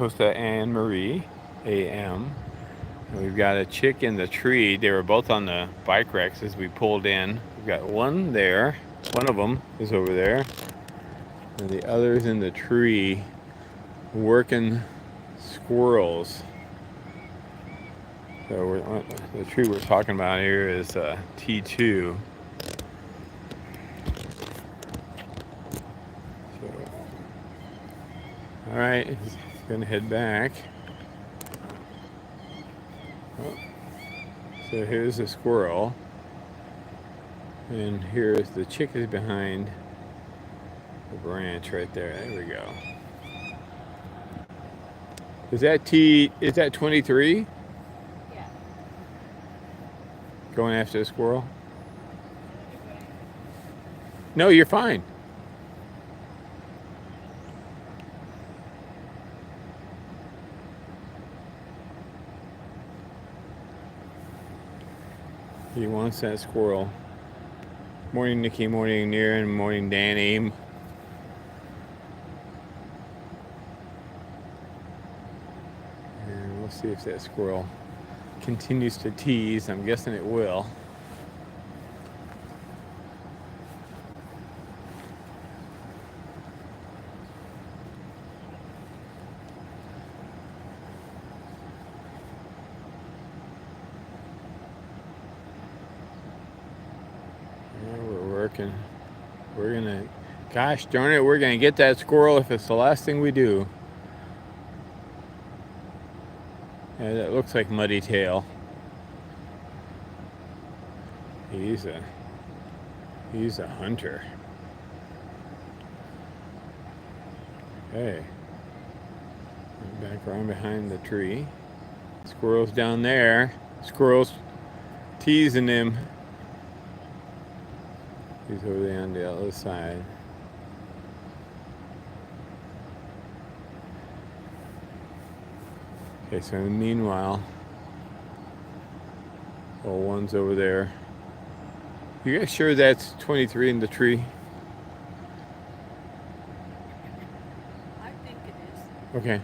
Close to Anne Marie AM. And we've got a chick in the tree. They were both on the bike racks as we pulled in. We've got one there. One of them is over there. And the other's in the tree working squirrels. So the tree we're talking about here is T2. So, all right, gonna head back. Oh, so here's the squirrel, and here's the chick is behind the branch right there. There we go. Is that T? Is that 23? Yeah. Going after the squirrel? No, you're fine. He wants that squirrel. Morning, Nikki. Morning, Near. Morning, Danny. And we'll see if that squirrel continues to tease. I'm guessing it will. Yeah, we're working. We're gonna, gosh darn it, we're gonna get that squirrel if it's the last thing we do. Yeah, that looks like Muddy Tail. He's a hunter. Hey, back around behind the tree. Squirrel's down there. Squirrel's teasing him. He's over there on the other side. Okay, so meanwhile, one's over there. You guys sure that's 23 in the tree? I think it is. Okay.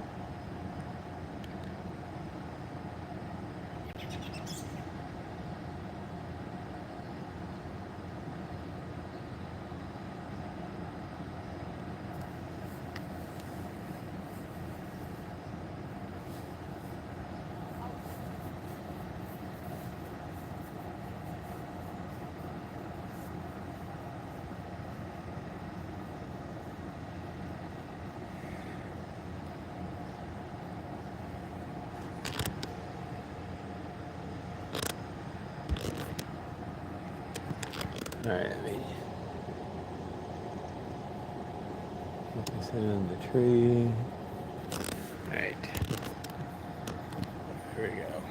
All right, let me put this in the tree. All right. Here we go.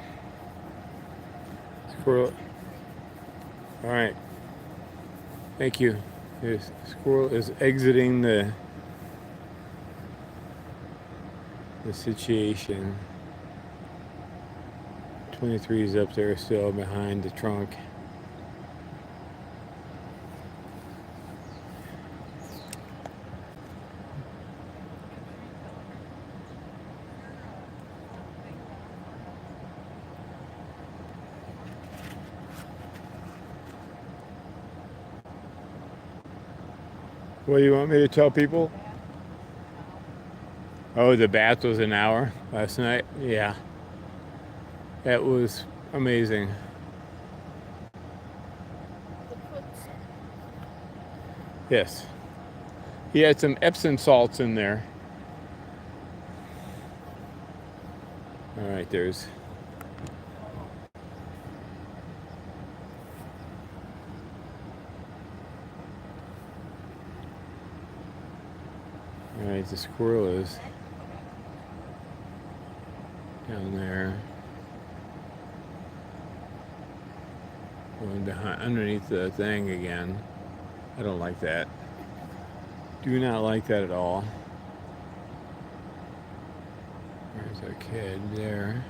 Squirrel. All right. Thank you. The squirrel is exiting the situation. 23 is up there still behind the trunk. What do you want me to tell people? Oh, the bath was an hour last night? Yeah. That was amazing. The puts. Yes. He had some Epsom salts in there. All right, there's. All right, the squirrel is down there. Going behind, underneath the thing again. I don't like that. Do not like that at all. There's a kid there.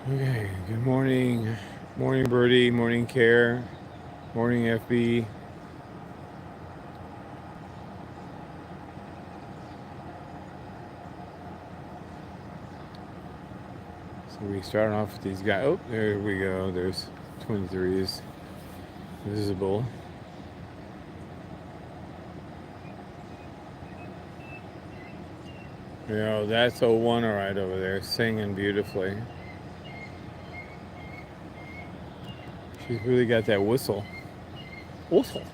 Okay, good morning. Morning, Birdie. Morning, Care. Morning, FB. So we start off with these guys. Oh, there we go. There's 23s visible. You know, that's 01 all right over there, singing beautifully. She's really got that whistle. Whistle.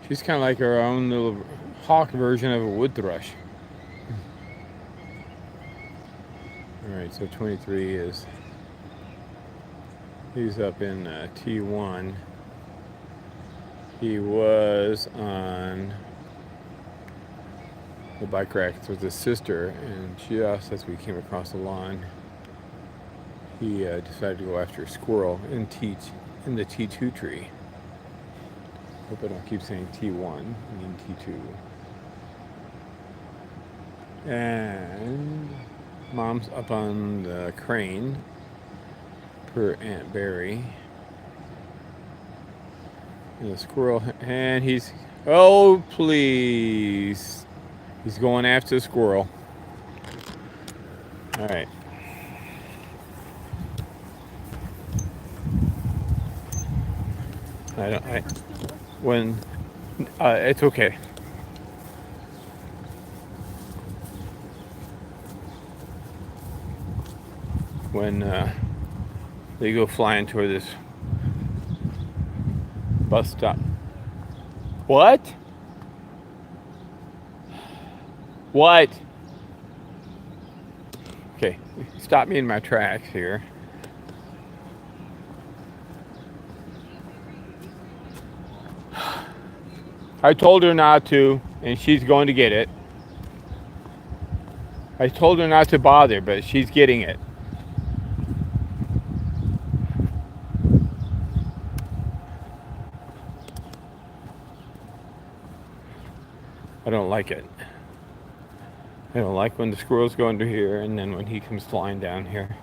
She's kind of like her own little hawk version of a wood thrush. All right, so 23 is, he's up in T1. He was on the bike rack with his sister, and just as we came across the lawn, he decided to go after a squirrel in the T2 tree. Hope I don't keep saying T1, I mean T2. And Mom's up on the crane per Aunt Barry. And the squirrel, and he's, oh please, he's going after the squirrel. All right. It's okay. When they go flying toward this bus stop. What? What? Okay, stop me in my tracks here. I told her not to, and she's going to get it. I told her not to bother, but she's getting it. I don't like it. I don't like when the squirrels go under here and then when he comes flying down here.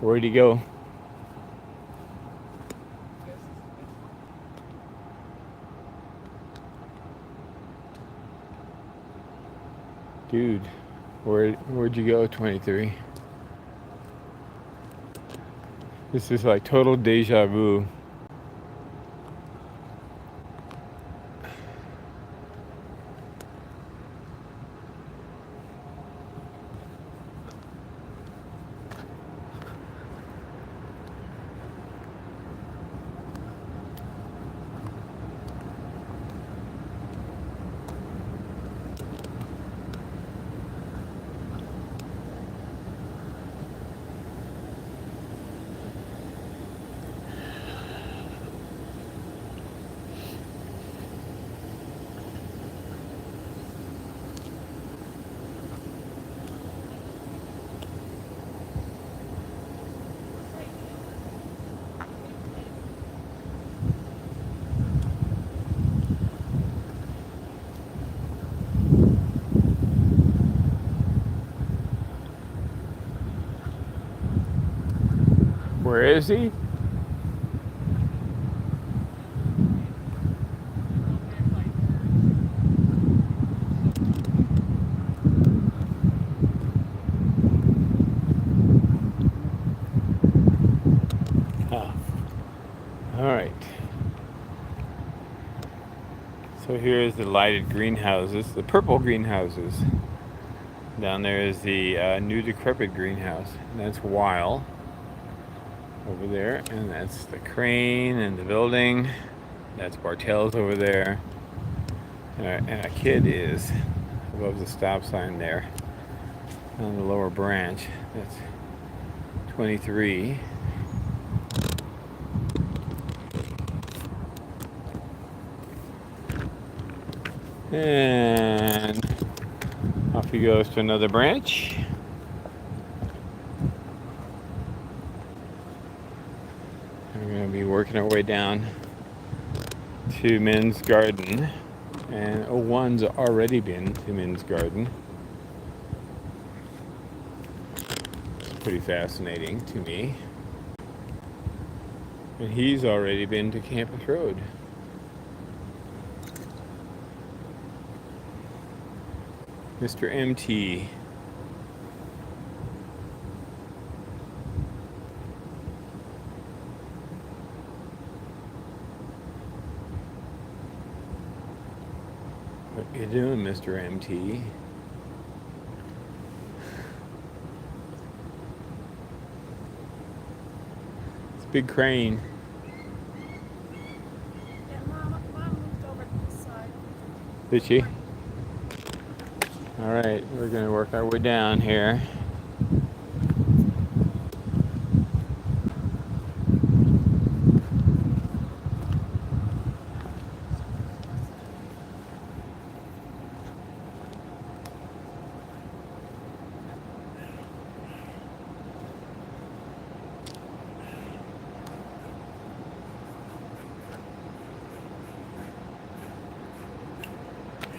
Where'd he go? Dude, where'd you go, 23? This is like total deja vu. Where is he? Oh. All right. So here's the lighted greenhouses, the purple greenhouses. Down there is the new decrepit greenhouse. And that's Weil over there, and that's the crane and the building. That's Bartell's over there. And a kid is above the stop sign there on the lower branch. That's 23. And off he goes to another branch. We're going to be working our way down to Men's Garden, and one's already been to Men's Garden. It's pretty fascinating to me. And he's already been to Campus Road. Mr. MT. What you doing, Mr. MT? It's a big crane. Yeah, Mom moved over to the side. Did she? All right, we're gonna work our way down here.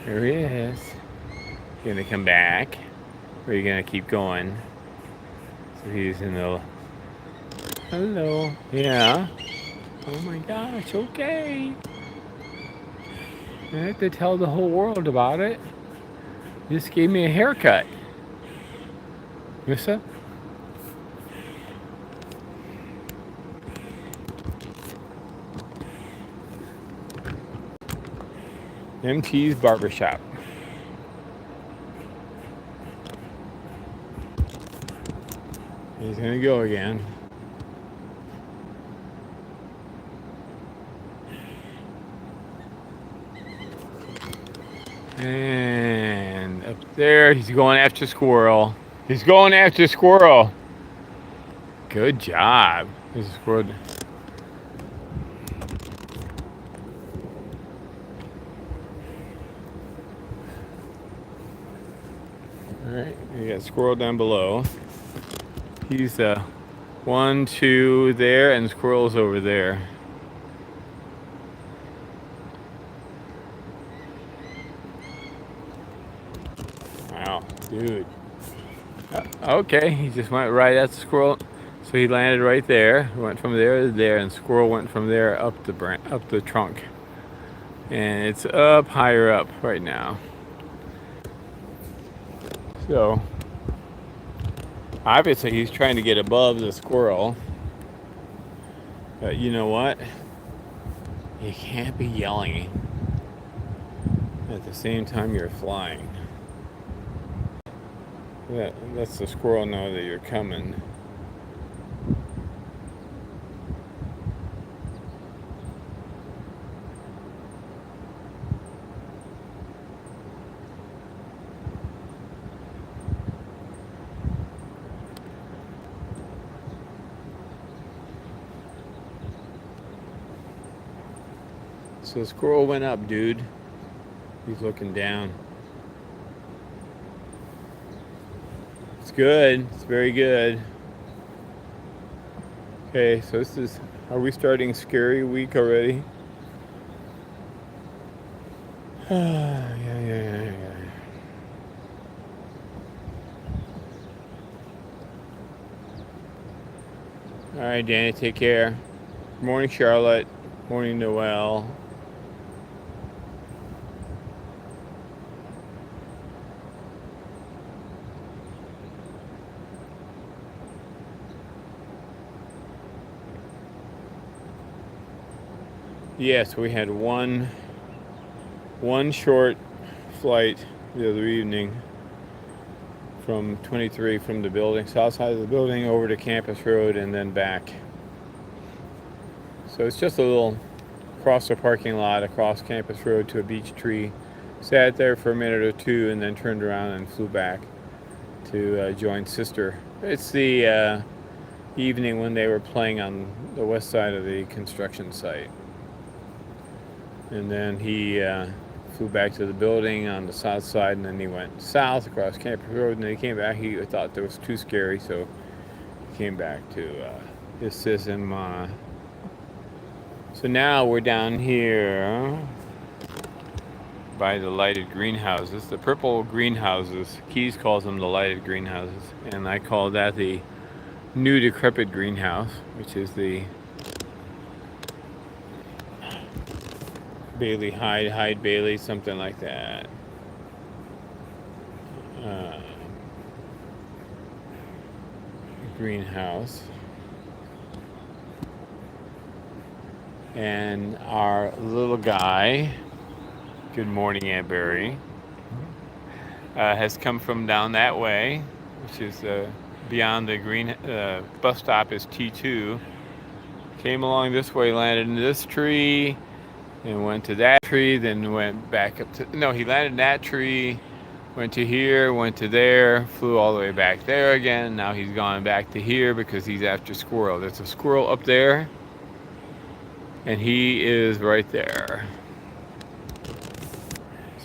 Here he is. You gonna come back? Or are you gonna keep going? So he's in the... Hello. Yeah. Oh my gosh, okay. I have to tell the whole world about it. You just gave me a haircut. What's up? MT's Barbershop. He's gonna go again. And up there, he's going after Squirrel. He's going after Squirrel. Good job. There's a squirrel. Alright, we got Squirrel down below. He's 1, 2 there, and Squirrel's over there. Wow, dude. Okay, he just went right at the Squirrel. So he landed right there. Went from there to there, and Squirrel went from there up the trunk. And it's up higher up right now. So obviously he's trying to get above the Squirrel. But you know what? You can't be yelling at the same time you're flying. That lets the Squirrel know that you're coming. So the Squirrel went up, dude. He's looking down. It's good. It's very good. Okay, so this is... Are we starting scary week already? Yeah. All right, Danny, take care. Morning, Charlotte. Morning, Noel. Yes, we had one short flight the other evening from 23 from the building, south side of the building, over to Campus Road and then back. So it's just a little across the parking lot, across Campus Road to a beech tree. Sat there for a minute or two and then turned around and flew back to join Sister. It's the evening when they were playing on the west side of the construction site. And then he flew back to the building on the south side, and then he went south across Campus Road, and then he came back. He thought it was too scary, so he came back to his sis and Ma. So now we're down here by the lighted greenhouses, the purple greenhouses. Keys calls them the lighted greenhouses, and I call that the new decrepit greenhouse, which is the Bailey Hyde Bailey, something like that. Greenhouse. And our little guy, good morning, Aunt Barry, has come from down that way, which is beyond the green bus stop is T2. Came along this way, landed in this tree, and went to that tree, then went back up to, no, he landed in that tree, went to here, went to there, flew all the way back there again. Now he's gone back to here because he's after squirrel. There's a squirrel up there, and he is right there.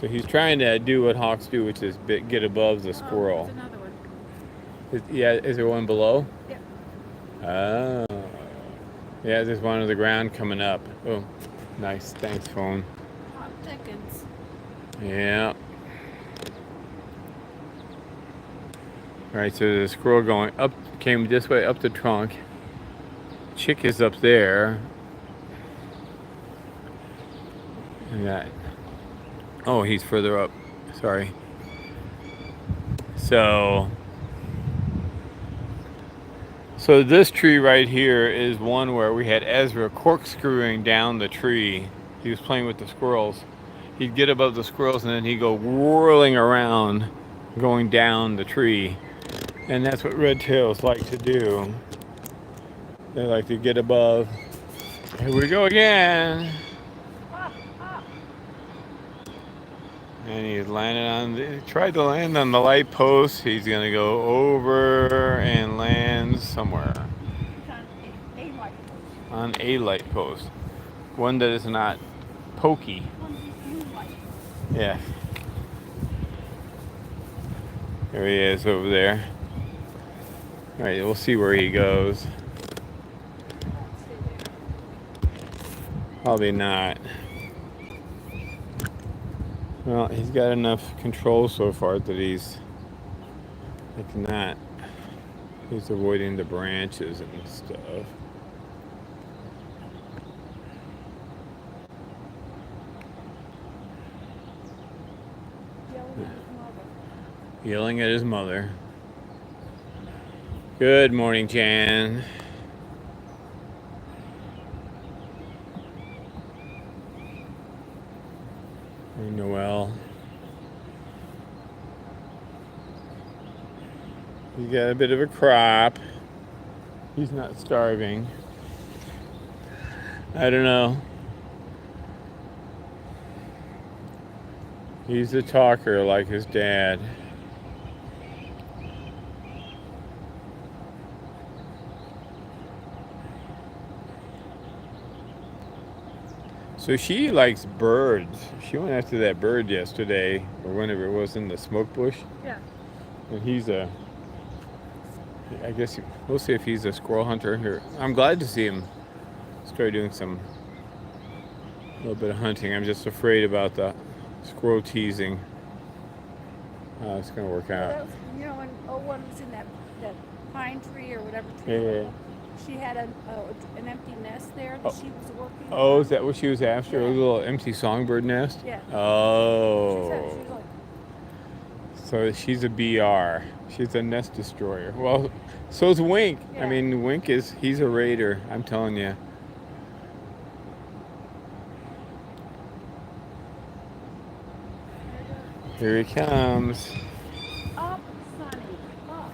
So he's trying to do what hawks do, which is get above the squirrel. There's another one. Yeah, is there one below? Yeah. Oh. Yeah, there's one on the ground coming up. Oh, nice. Thanks, phone. Hot tickets. Yeah. Alright, so the squirrel going up, came this way up the trunk. Chick is up there. And that. Oh, he's further up. Sorry. So this tree right here is one where we had Ezra corkscrewing down the tree. He was playing with the squirrels. He'd get above the squirrels and then he'd go whirling around, going down the tree. And that's what red tails like to do. They like to get above. Here we go again. And he's landed on he tried to land on the light post. He's gonna go over and land somewhere. On a light post. One that is not pokey. Yeah. There he is over there. Alright, we'll see where he goes. Probably not. Well, he's got enough control so far that he's like not. He's avoiding the branches and stuff. Yelling at his mother. Good morning, Jan. Hey, Noel. He's got a bit of a crop. He's not starving. I don't know. He's a talker like his dad. So she likes birds. She went after that bird yesterday, or whenever it was in the smoke bush. Yeah. And he's I guess we'll see if he's a squirrel hunter here. I'm glad to see him start doing a little bit of hunting. I'm just afraid about the squirrel teasing. It's gonna work out. Well, you know, when one was in that pine tree or whatever tree. Yeah. She had an empty nest there that she was working on. Oh, is that what she was after? Yeah. A little empty songbird nest? Yeah. Oh. She was like, So she's a BR. She's a nest destroyer. Well, so's Wink. Yeah. I mean, he's a raider, I'm telling you. Here he comes. up, Sonny, up.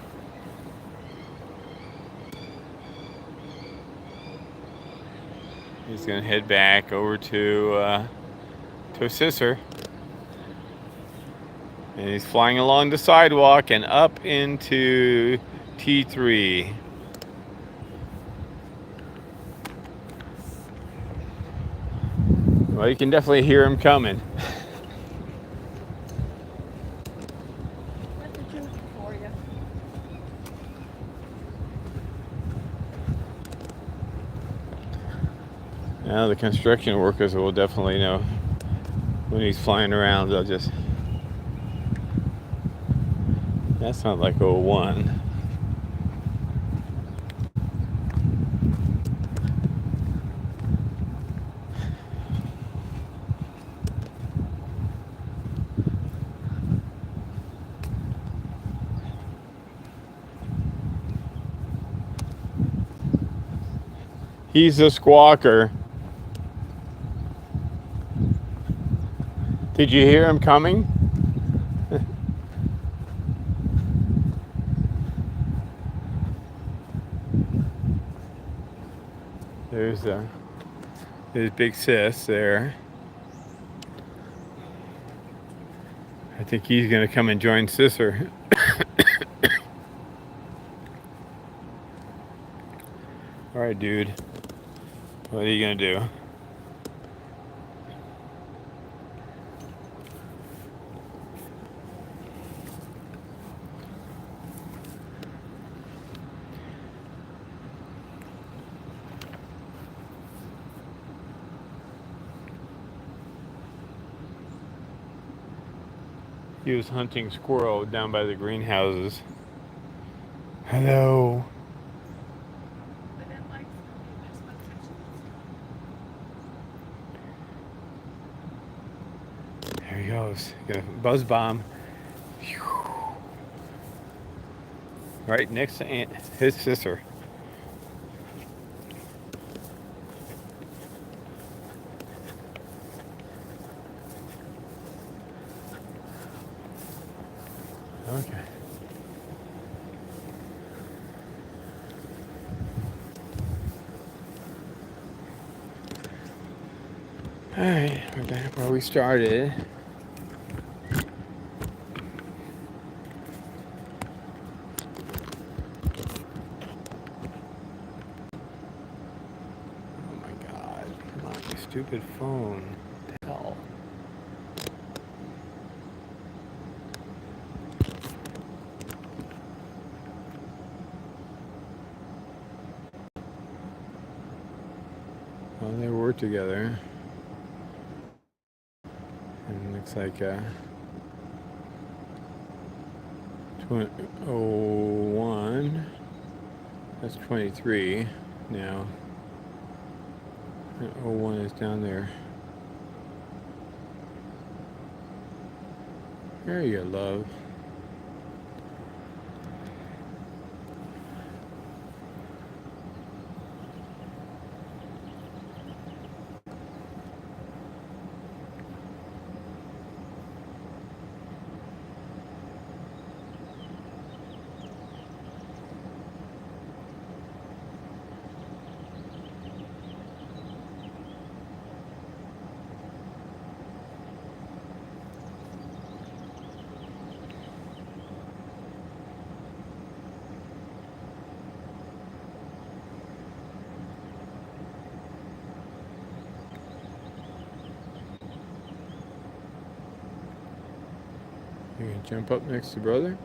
He's gonna head back over to his sister. And he's flying along the sidewalk and up into T3. Well, you can definitely hear him coming. That's a juicy for you. Now the construction workers will definitely know when he's flying around. They'll just... That's not like 01. He's a squawker. Did you hear him coming? There's big sis there. I think he's gonna come and join Sisser. All right, dude. What are you gonna do? He was hunting squirrel down by the greenhouses. Hello. There he goes. Got a buzz bomb. Right next to his sister. Okay. All right, we're back where we started. Oh my God! Come on, you stupid phone. What the hell? Well, they were together. And it looks like 01. That's 23 now. And 01 is down there. There you go, love. You gonna jump up next to brother?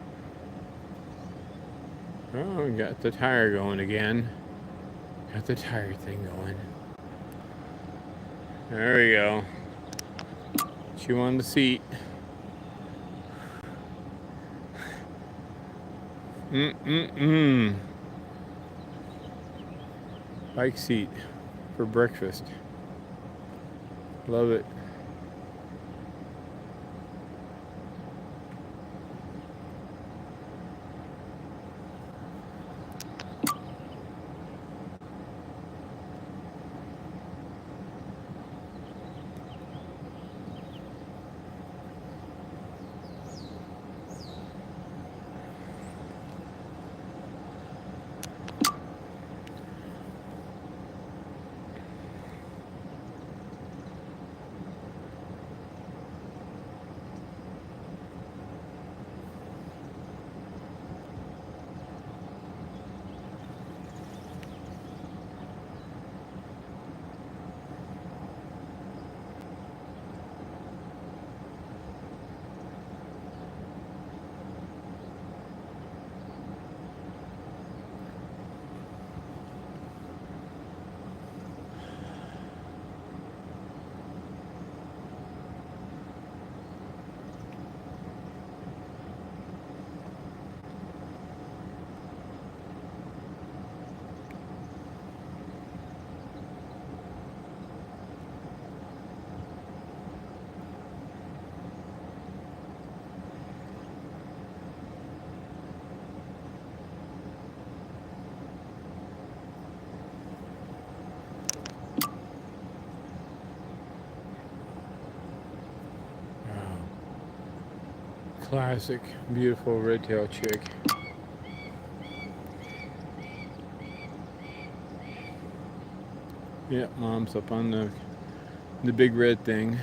Oh, we got the tire going again. Got the tire thing going. There we go. Chew on the seat. Bike seat for breakfast. Love it. Classic, beautiful red-tailed chick. Yep, mom's up on the big red thing.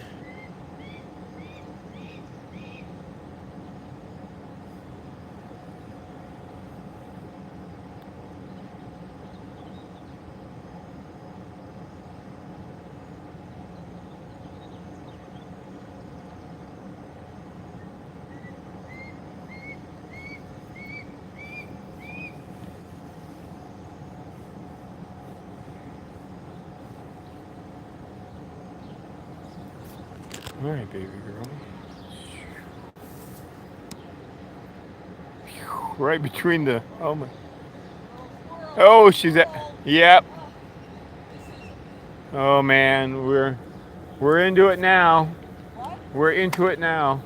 All right, baby girl. Right between the, oh my. Oh, she's at, yep. Oh man, we're into it now. We're into it now.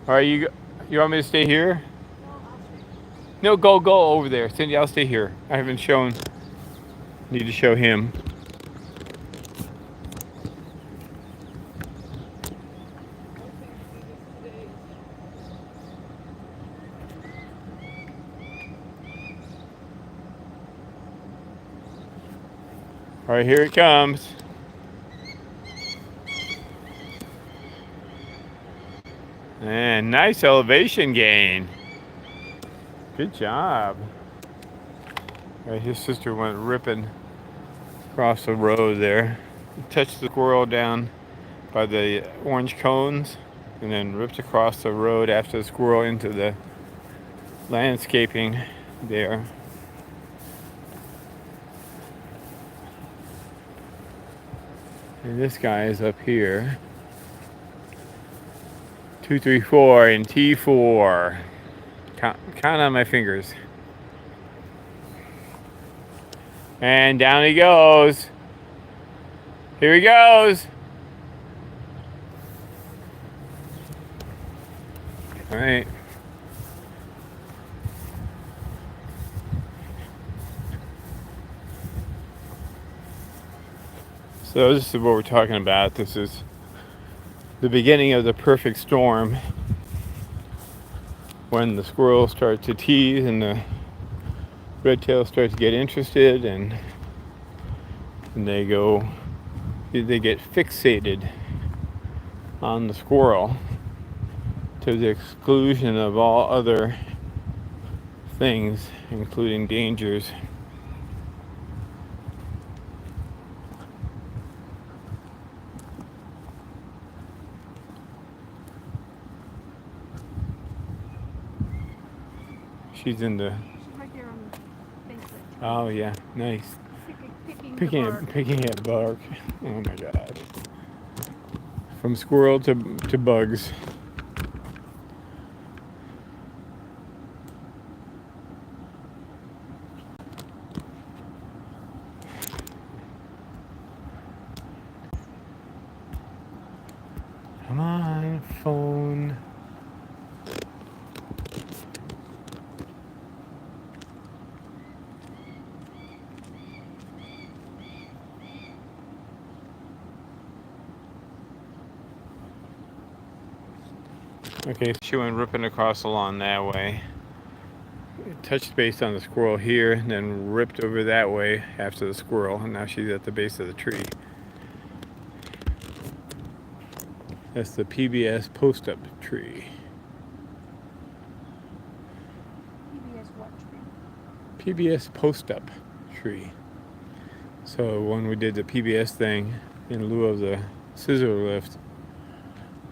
All right, you want me to stay here? No, go over there. Cindy, I'll stay here. I haven't shown, need to show him. All right, here it comes. And nice elevation gain. Good job. All right, his sister went ripping across the road there. Touched the squirrel down by the orange cones and then ripped across the road after the squirrel into the landscaping there. And this guy is up here. 2, 3, 4 and T4. Count on my fingers. And down he goes. Here he goes. All right. So this is what we're talking about. This is the beginning of the perfect storm, when the squirrels start to tease and the red tails start to get interested, and they get fixated on the squirrel to the exclusion of all other things, including dangers. She's in the. She's right there on the fence ledge. Oh yeah, nice. Picking at bark. Oh my god. From squirrel to bugs. Come on, phone. Okay, she went ripping across the lawn that way. Touched base on the squirrel here, and then ripped over that way after the squirrel, and now she's at the base of the tree. That's the PBS post-up tree. PBS what tree? PBS post-up tree. So when we did the PBS thing, in lieu of the scissor lift,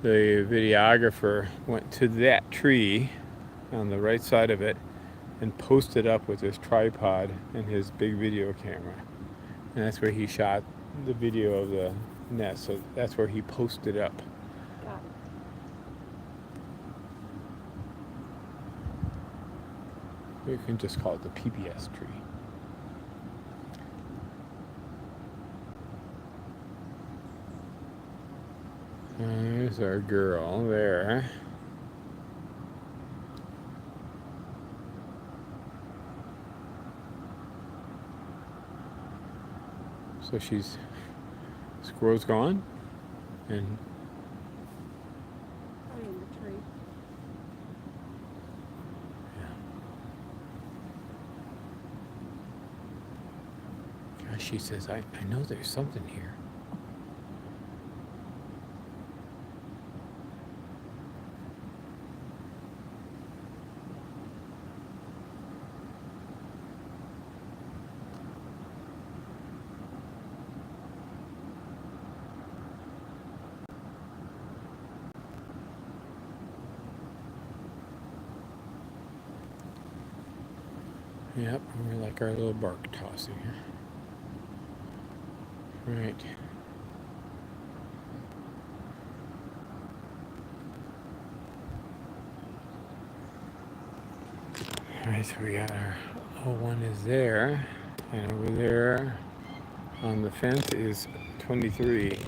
the videographer went to that tree on the right side of it and posted up with his tripod and his big video camera. And that's where he shot the video of the nest. So that's where he posted up. Got it. We can just call it the PBS tree. There's our girl there. So squirrel's gone, and She says, I know there's something here. Yep, we're like our little bark tossing. Right. Alright, so we got our O1 is there, and over there on the fence is 23.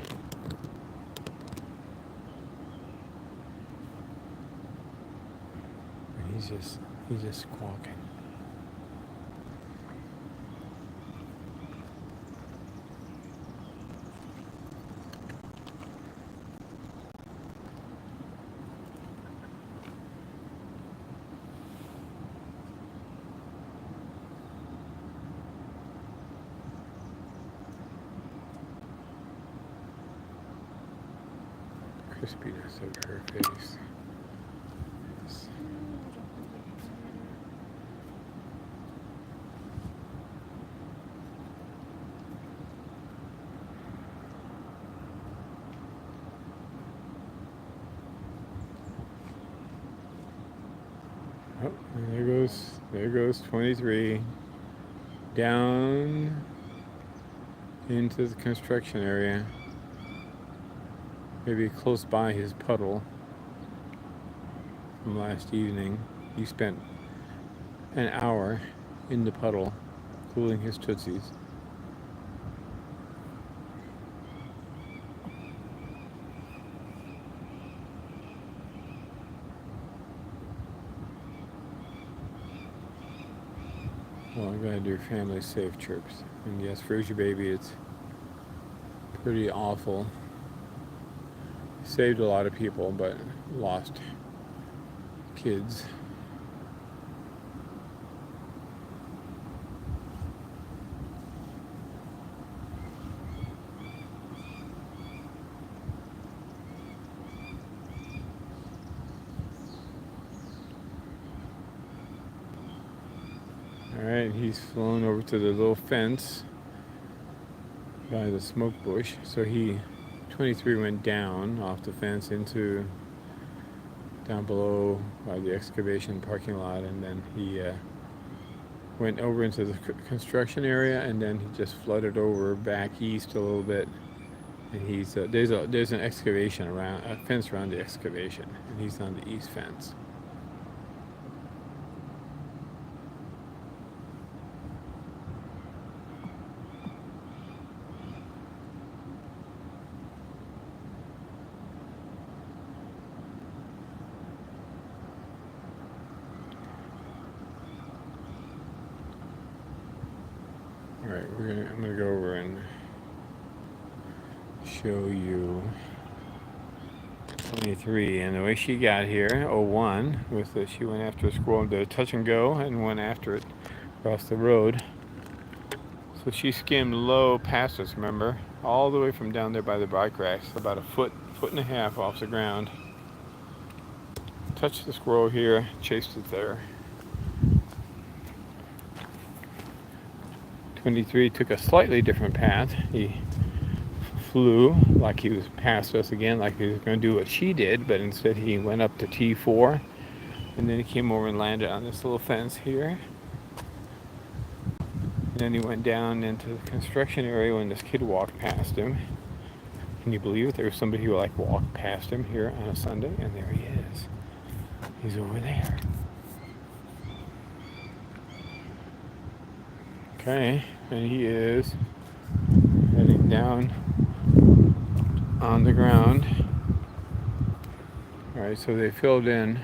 And he's just squawking. Crispiness of her face. Oh, and there goes 23 down into the construction area. Maybe close by his puddle from last evening. He spent an hour in the puddle cooling his tootsies. Well, I'm gonna do family safe chirps. And yes, Frasier baby, it's pretty awful. Saved a lot of people, but lost kids. Alright, he's flown over to the little fence by the smoke bush. So 23 went down off the fence into down below by the excavation parking lot, and then he went over into the construction area, and then he just flooded over back east a little bit. And he's there's an excavation around a fence around the excavation, and he's on the east fence. All right, I'm gonna go over and show you 23, and the way she got here, 01, she went after a squirrel, did a touch and go, and went after it across the road. So she skimmed low past us, remember, all the way from down there by the bike racks, about a foot and a half off the ground. Touched the squirrel here, chased it there. 23 took a slightly different path. He flew like he was past us again, like he was going to do what she did, but instead he went up to T4, and then he came over and landed on this little fence here. And then he went down into the construction area when this kid walked past him. Can you believe it? There was somebody who walked past him here on a Sunday, and there he is. He's over there. Okay, and he is heading down on the ground. Alright, so they filled in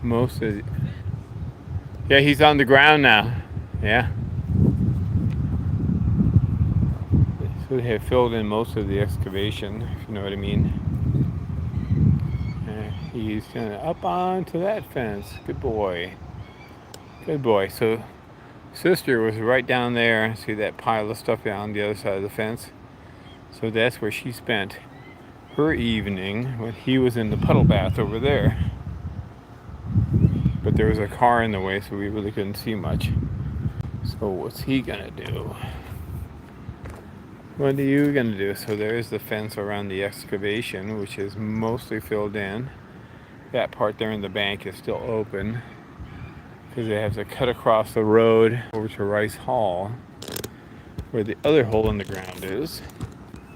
most of yeah, he's on the ground now. Yeah. So they have filled in most of the excavation, if you know what I mean. He's up onto that fence. Good boy. Good boy. So sister was right down there. See that pile of stuff on the other side of the fence? So that's where she spent her evening when he was in the puddle bath over there. But there was a car in the way, so we really couldn't see much. So what's he gonna do? What are you gonna do? So there's the fence around the excavation, which is mostly filled in. That part there in the bank is still open because they have to cut across the road over to Rice Hall, where the other hole in the ground is,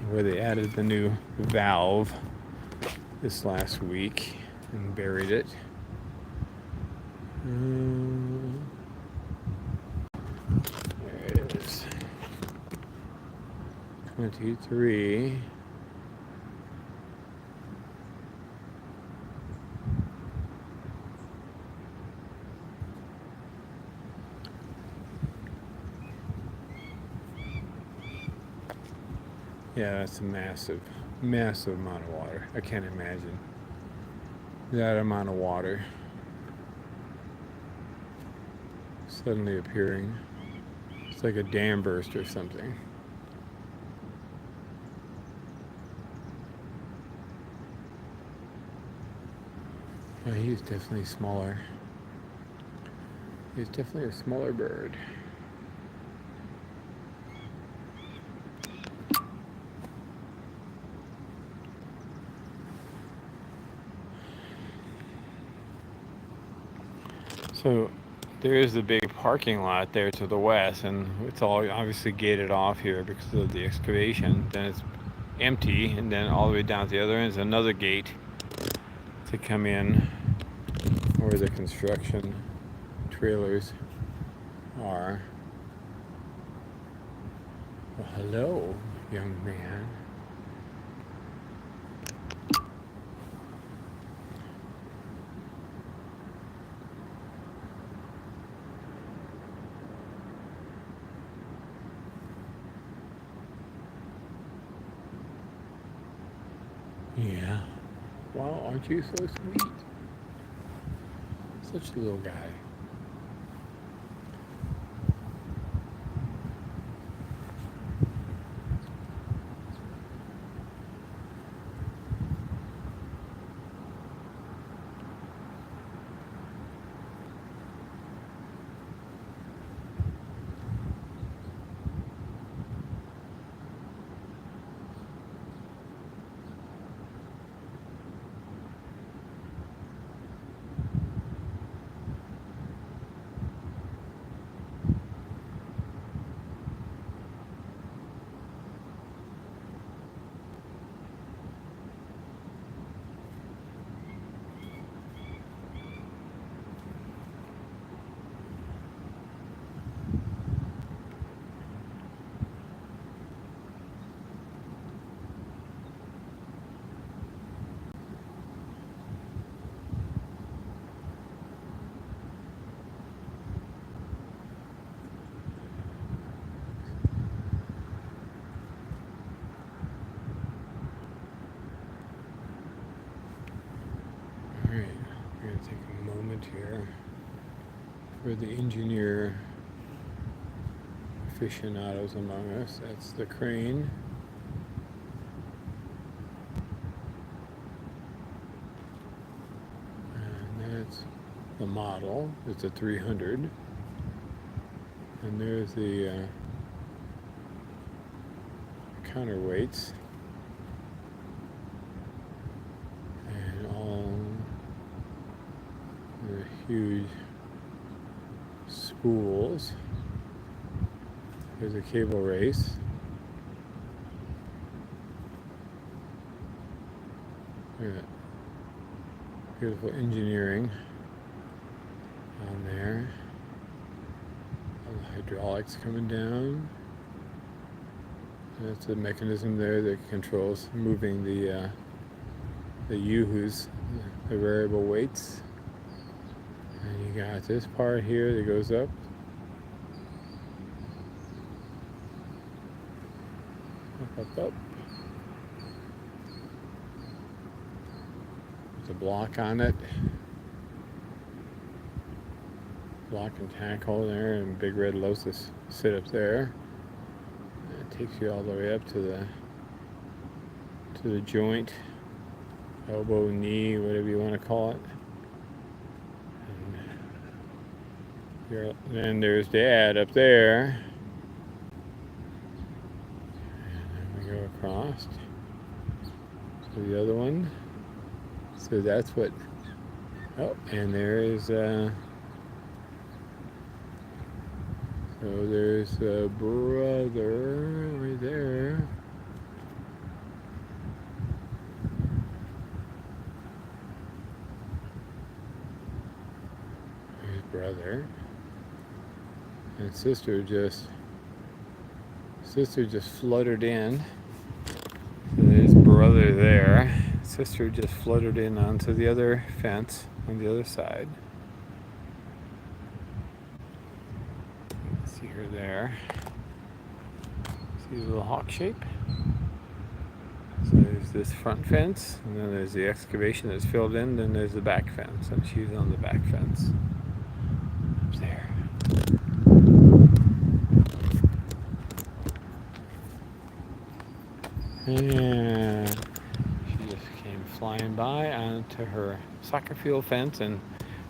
where they added the new valve this last week and buried it. There it is. 23. Yeah, that's a massive, massive amount of water. I can't imagine that amount of water suddenly appearing. It's like a dam burst or something. Oh, he's definitely smaller. He's definitely a smaller bird. So there is the big parking lot there to the west, and it's all obviously gated off here because of the excavation. Then it's empty, and then all the way down at the other end is another gate to come in where the construction trailers are. Well, hello, young man. Yeah. Wow, aren't you so sweet? Such a little guy. Alright, we're going to take a moment here for the engineer aficionados among us. That's the crane. And that's the model. It's a 300. And there's the counterweights. And all the huge spools. There's a cable race. Look at that. Beautiful engineering on there. All the hydraulics coming down. That's the mechanism there that controls moving the U-hoos, the variable weights. And you got this part here that goes up. Up. There's a block on it. block and tackle there, and big red lotus sit up there. It takes you all the way up to the joint, elbow, knee, whatever you want to call it. And then there's Dad up there. And then we go across to the other one. So that's what. Oh, and there is. So there's a brother right there. His brother. And sister just fluttered in. So there's brother there. Sister just fluttered in onto the other fence on the other side. See her there. See the little hawk shape? So there's this front fence, and then there's the excavation that's filled in, then there's the back fence, and she's on the back fence. Up there. And she just came flying by onto her soccer field fence, and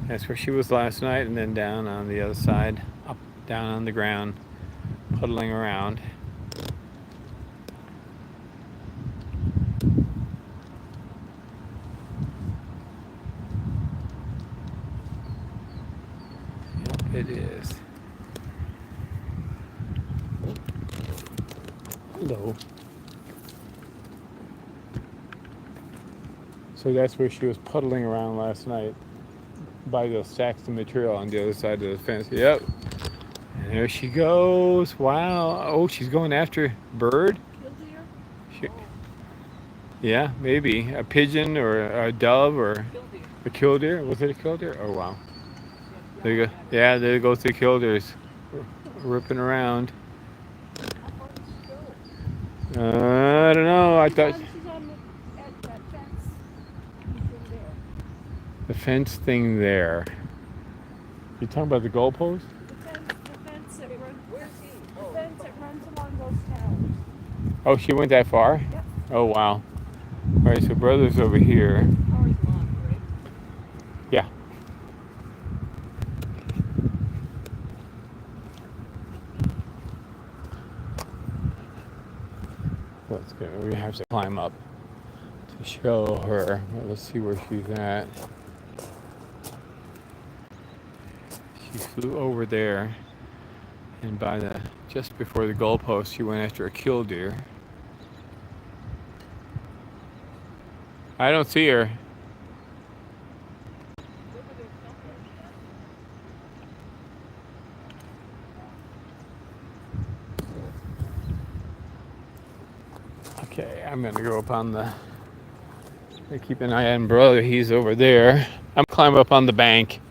that's where she was last night, and then down on the other side, up, down on the ground, puddling around. Yep, it is. Hello. So that's where she was puddling around last night, by those stacks of material on the other side of the fence. Yep. And there she goes. Wow. Oh, she's going after bird. Killdeer? She, yeah, maybe a pigeon or a dove or Killdeer. a killdeer. Was it a killdeer? Oh wow. There you go. Yeah, there goes the killdeers, ripping around. How far did she go? I don't know. I thought She's on at that fence. Thing there. the fence thing there. You talking about the goalpost? The fence that runs. Where's he? The fence that runs along those towers. Oh, she went that far? Yep. Oh wow. All right, so brother's over here. Always long, right? Yeah. Let's go. We have to climb up to show her. Well, let's see where she's at. She flew over there, and just before the goalpost, she went after a killdeer. I don't see her. Okay, I'm gonna go up on keep an eye on brother, he's over there. I'm climb up on the bank.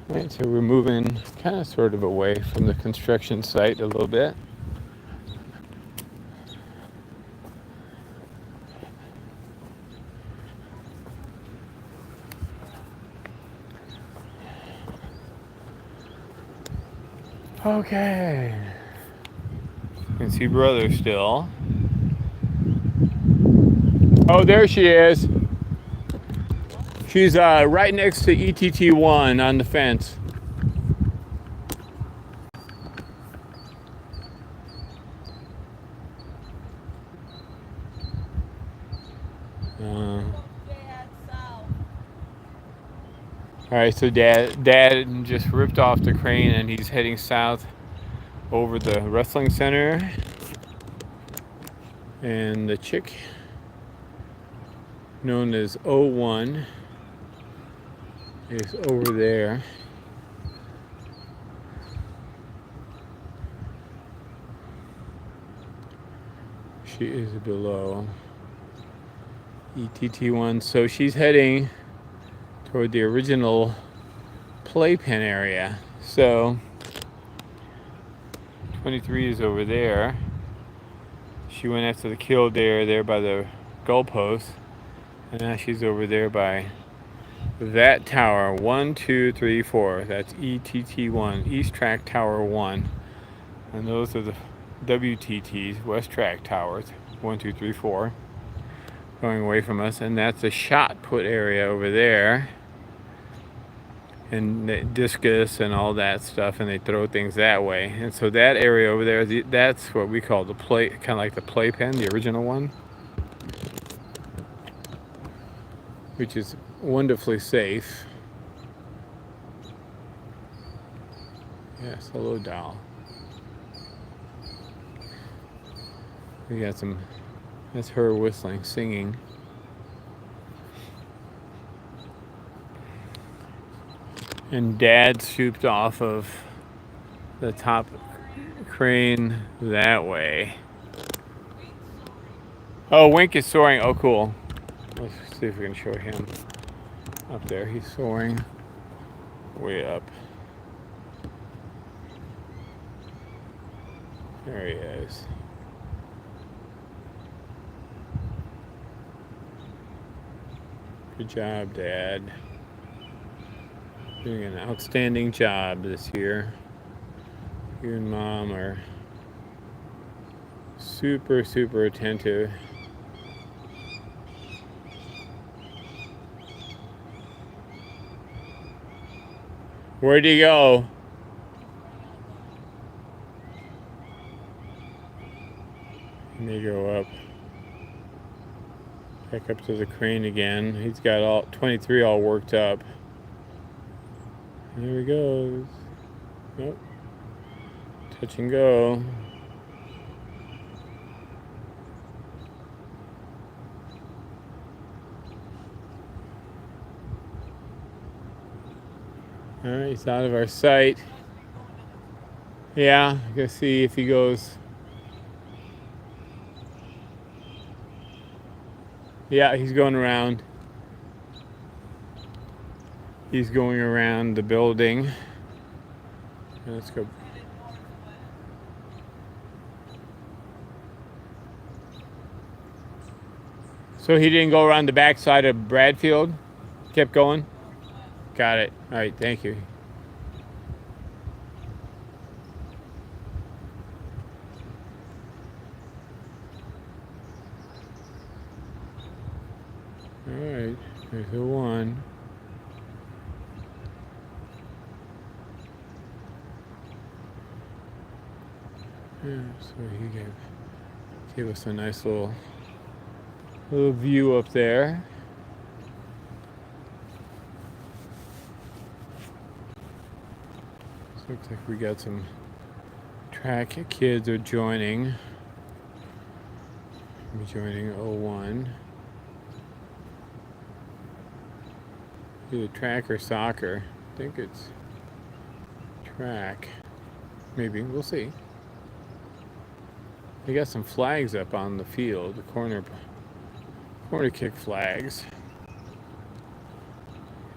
Right, so we're moving kind of sort of away from the construction site a little bit. Okay. You can see brother still. Oh, there she is. She's right next to ETT1 on the fence. All right, so Dad just ripped off the crane and he's heading south over the wrestling center. And the chick, known as O1, is over there. She is below ETT1, so she's heading toward the original playpen area. So 23 is over there. She went after the killdeer there by the goalpost, And now she's over there by that tower. 1, 2, 3, 4. That's ETT1, East Track Tower 1. And those are the WTTs, West Track Towers. 1, 2, 3, 4. Going away from us. And that's the shot put area over there. And the discus and all that stuff, and they throw things that way. And so that area over there, that's what we call the play, kind of like the playpen, the original one, which is wonderfully safe. Yes, hello, doll. We got some. That's her whistling, singing. And Dad swooped off of the top crane that way. Oh, Wink is soaring. Oh, cool. Let's see if we can show him up there. He's soaring way up. There he is. Good job, Dad. Doing an outstanding job this year. You and Mom are super, super attentive. Where'd you go? And they go up. Back up to the crane again. He's got all 23 all worked up. There he goes. Nope. Touch and go. Alright, he's out of our sight. Yeah, I gotta see if he goes. Yeah, he's going around. He's going around the building. Let's go. So he didn't go around the backside of Bradfield? Kept going? Got it. All right, thank you. All right, there's the one. Yeah, so he gave us a nice little view up there. So looks like we got some track kids are joining. We're joining 01. Either track or soccer. I think it's track. Maybe, we'll see. They got some flags up on the field, the corner kick flags.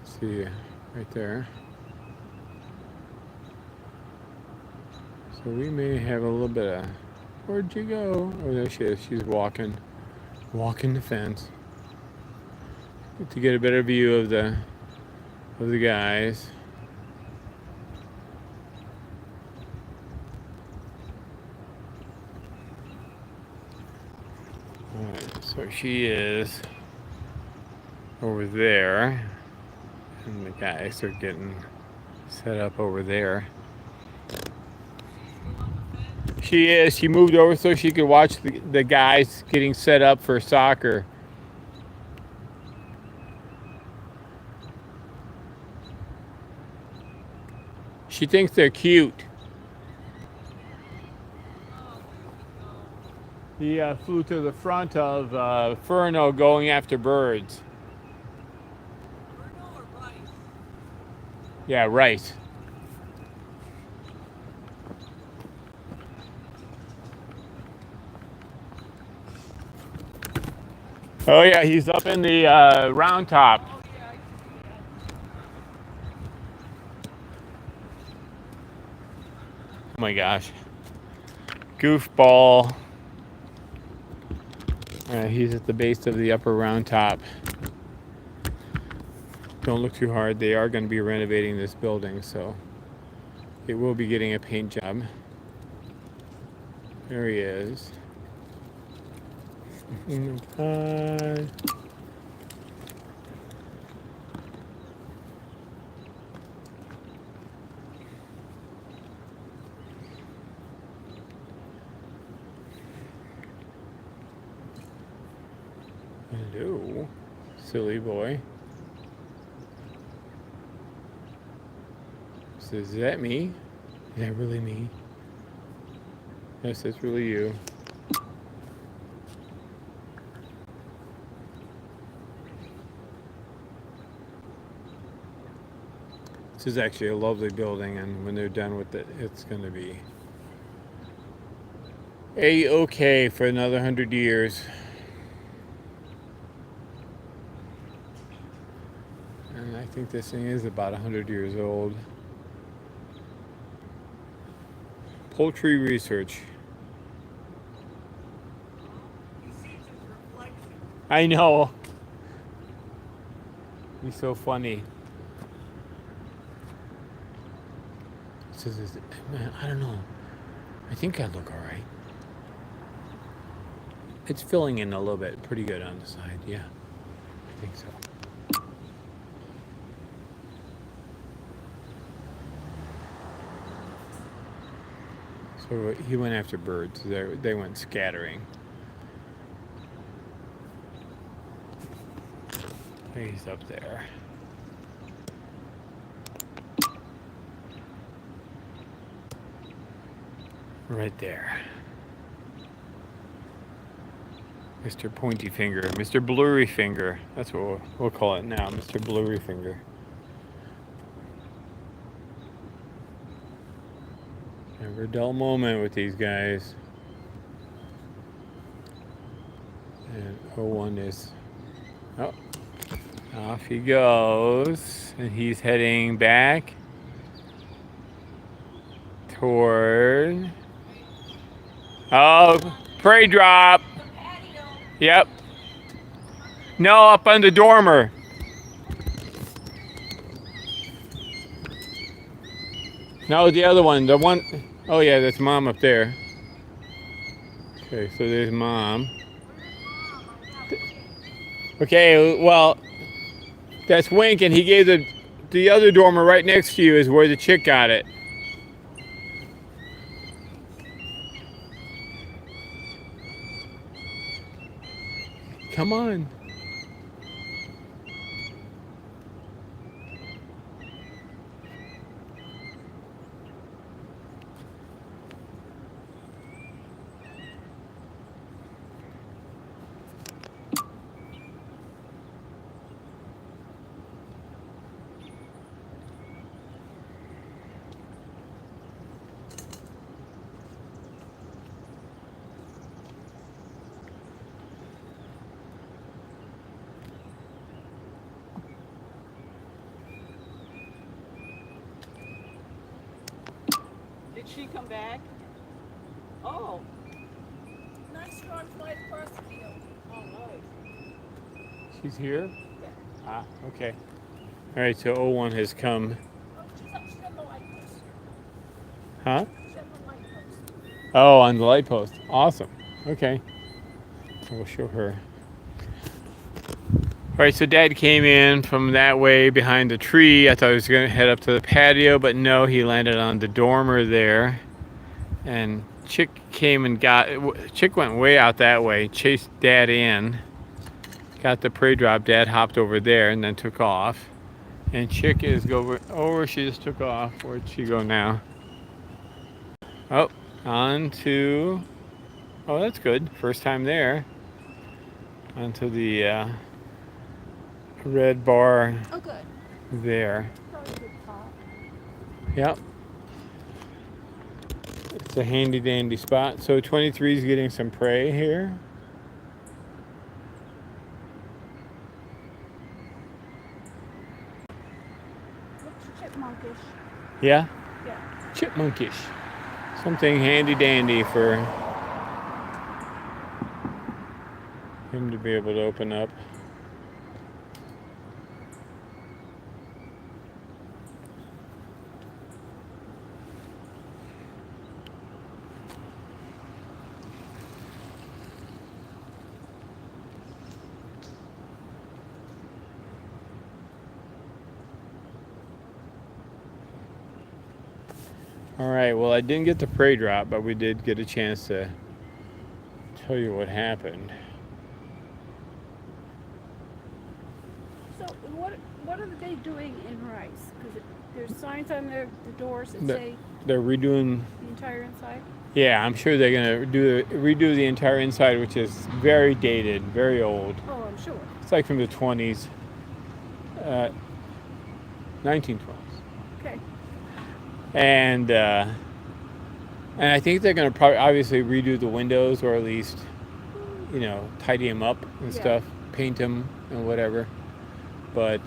See right there. So we may have a little bit of, where'd you go? Oh, there she is. She's walking the fence. To get a better view of the guys. Alright, so she is over there, and the guys are getting set up over there. She is. She moved over so she could watch the guys getting set up for soccer. She thinks they're cute. He flew to the front of Furno going after birds. Furno or rice? Yeah, rice. Oh yeah, he's up in the round top. Oh yeah, I can see that. Oh my gosh. Goofball. He's at the base of the upper round top. Don't look too hard. They are going to be renovating this building, so it will be getting a paint job. There he is. Hello. Silly boy. So is that me? Is that really me? Yes, that's really you. This is actually a lovely building, and when they're done with it, it's going to be A-okay for another 100 years. And I think this thing is about 100 years old. Poultry research. I know. He's so funny. Man, I don't know. I think I look all right. It's filling in a little bit, pretty good on the side. Yeah, I think so. So he went after birds. They went scattering. He's up there. Right there. Mr. Pointy Finger. Mr. Blurry Finger. That's what we'll call it now. Mr. Blurry Finger. Never a dull moment with these guys. And 01 is... Oh. Off he goes. And he's heading back toward... Oh, prey drop. Yep. No, up on the dormer. No, the other one. The one... Oh, yeah, that's Mom up there. Okay, so there's Mom. Okay, well, that's Wink, and he gave the other dormer right next to you is where the chick got it. Come on. Did she come back? Oh. Nice strong flight across the field. Oh, nice. She's here? Yeah. Ah, okay. All right, so 01 has come. Oh, she's on the light post. Huh? She's on the light post. Oh, on the light post. Awesome. Okay. We'll show her. All right, so Dad came in from that way behind the tree. I thought he was going to head up to the patio, but no, he landed on the dormer there. And Chick came and Chick went way out that way, chased Dad in, got the prey drop. Dad hopped over there and then took off. And Chick is over, she just took off. Where'd she go now? Oh, on to, oh, that's good. First time there. Onto the red bar. Oh, good. There. Probably a good spot. Yep. It's a handy dandy spot. So 23 is getting some prey here. Looks chipmunkish. Yeah? Yeah. Chipmunkish. Something handy dandy for him to be able to open up. All right. Well, I didn't get the prey drop, but we did get a chance to tell you what happened. So what are they doing in Rice? Because there's signs on the doors that The- say They're redoing. the entire inside. Yeah, I'm sure they're gonna redo the entire inside, which is very dated, very old. Oh, I'm sure. It's like from the 20s, 1920s, Okay. and I think they're gonna probably obviously redo the windows, or at least, tidy them up and Yeah. stuff, paint them and whatever. But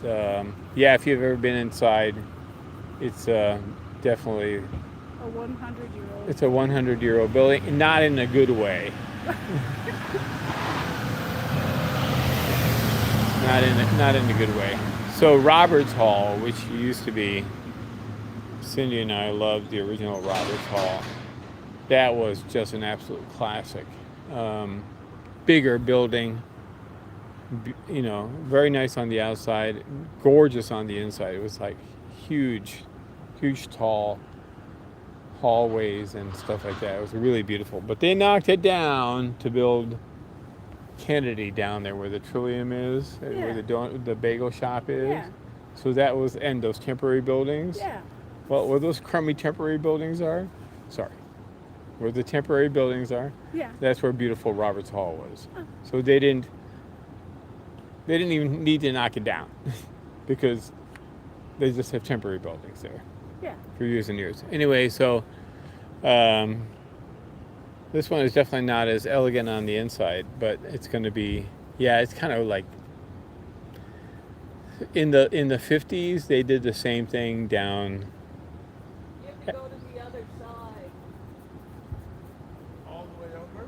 yeah, if you've ever been inside, it's definitely A 100-year-old. it's a 100-year-old building, not in a good way. Not in a good way. So Roberts Hall, which used to be, Cindy and I loved the original Roberts Hall. That was just an absolute classic. Bigger building, very nice on the outside, gorgeous on the inside. It was like huge, tall hallways and stuff like that. It was really beautiful. But they knocked it down to build Kennedy down there where the Trillium is, where the bagel shop is. Yeah. So that was, and those temporary buildings. Yeah. Well, where those crummy temporary buildings are, where the temporary buildings are, Yeah. that's where beautiful Roberts Hall was. Oh. So they didn't even need to knock it down because they just have temporary buildings there Yeah. for years and years. Anyway, so this one is definitely not as elegant on the inside, but it's going to be, it's kind of like in the 50s they did the same thing down. You have to go to the other side. All the way over?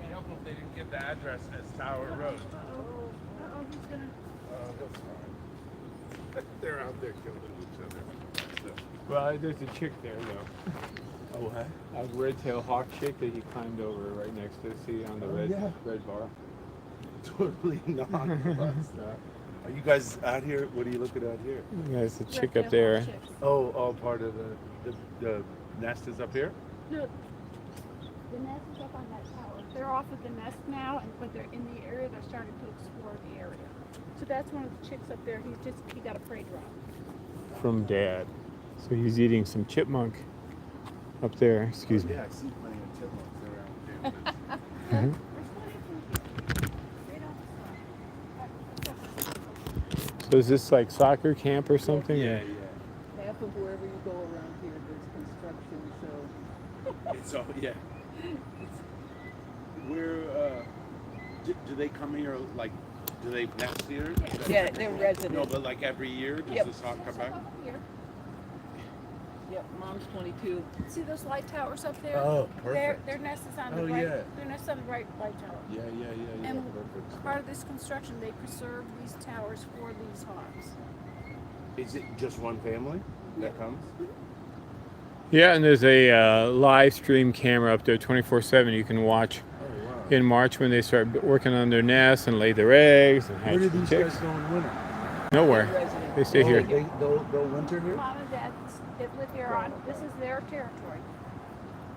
Be helpful if they didn't give the address as Tower Road. Uh-oh, he's gonna... That's fine. They're out there killing each other. Well, there's a chick there though. Oh, what? A red-tailed hawk chick that he climbed over right next to, see on the red bar. Totally not. Are you guys out here? What are you looking at here? There's a chick Red-tailed up there. hawk chicks. Oh, all part of the nest is up here? No, the nest is up on that tower. They're off of the nest now, but they're in the area. They're starting to explore the area. So that's one of the chicks up there. He got a prey drop. From Dad. So he's eating some chipmunk up there. Excuse me. Yeah, I see plenty of chipmunks around here. Mhm. They don't So is this like soccer camp or something? Yeah. Half of wherever you go around here, there's construction, so It's all, yeah. Where, do they come here, like, do they nest here? yeah, they're residents. No, but like every year, does Yep. this hawk come back? up here. Yep, mom's 22. See those light towers up there? Oh, perfect. Their nest is on Oh, the right. yeah. Their nest is on the right light tower. Yeah, And perfect. part of this construction, they preserve these towers for these hawks. Is it just one family that comes? Yeah, and there's a live stream camera up there 24/7 you can watch Oh, wow. in March when they start working on their nests and lay their eggs and Where hatch do the these chicks. guys go in winter? Nowhere. Residents. They stay here. They'll winter here? Mom and Dad, they live here on. This is their territory.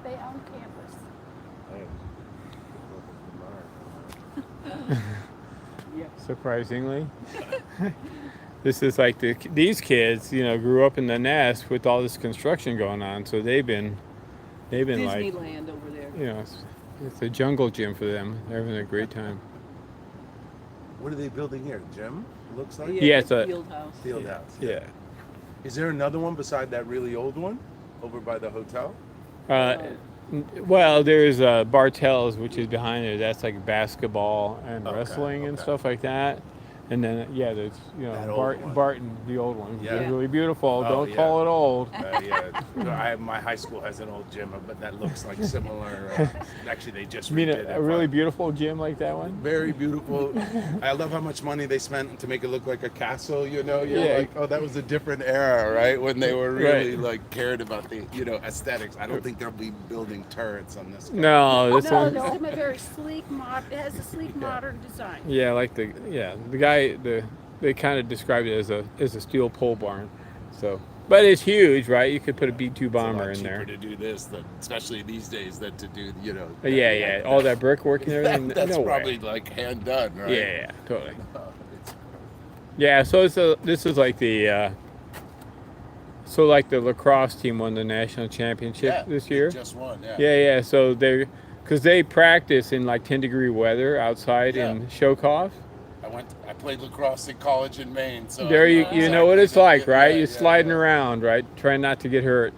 They own campus. Surprisingly. This is like these kids, grew up in the nest with all this construction going on, so they've been like, Disneyland over there. it's a jungle gym for them. They're having a great time. What are they building here? Gym? Looks like? Yeah, it's a- field house. Field house. Yeah. Is there another one beside that really old one over by the hotel? Well, there's Bartell's, which is behind there. That's like basketball and Okay, wrestling and okay. stuff like that. And then there's That old one. Barton, the old one. Yeah. It's really beautiful. Oh, Don't yeah. call it old. My high school has an old gym, but that looks like similar. Actually, they just You mean redid it. a really beautiful gym like that one? Very beautiful. I love how much money they spent to make it look like a castle. You're Yeah. like, oh, that was a different era, right? When they were really Right. like cared about the, aesthetics. I don't think they'll be building turrets on this. No, this No, one. it's a very sleek, it has a sleek modern design. Yeah, like the guy, the they kind of described it as a steel pole barn. So, but it's huge, right? You could put a B-2 It's a bomber lot in there. cheaper to do this, than, especially these days, than to do, you know. Yeah, yeah, all that brickwork and everything. That's no probably way. like hand done, right? Yeah, yeah, totally. It's- Yeah, so this is like the so like the lacrosse team won the national championship yeah, this they year. just won, yeah. Yeah, yeah. So because they practice in like 10-degree weather outside Yeah. in Shokoff. I played lacrosse in college in Maine, so There I you know what it's like, right? You're Yeah, sliding yeah. around, right? Trying not to get hurt.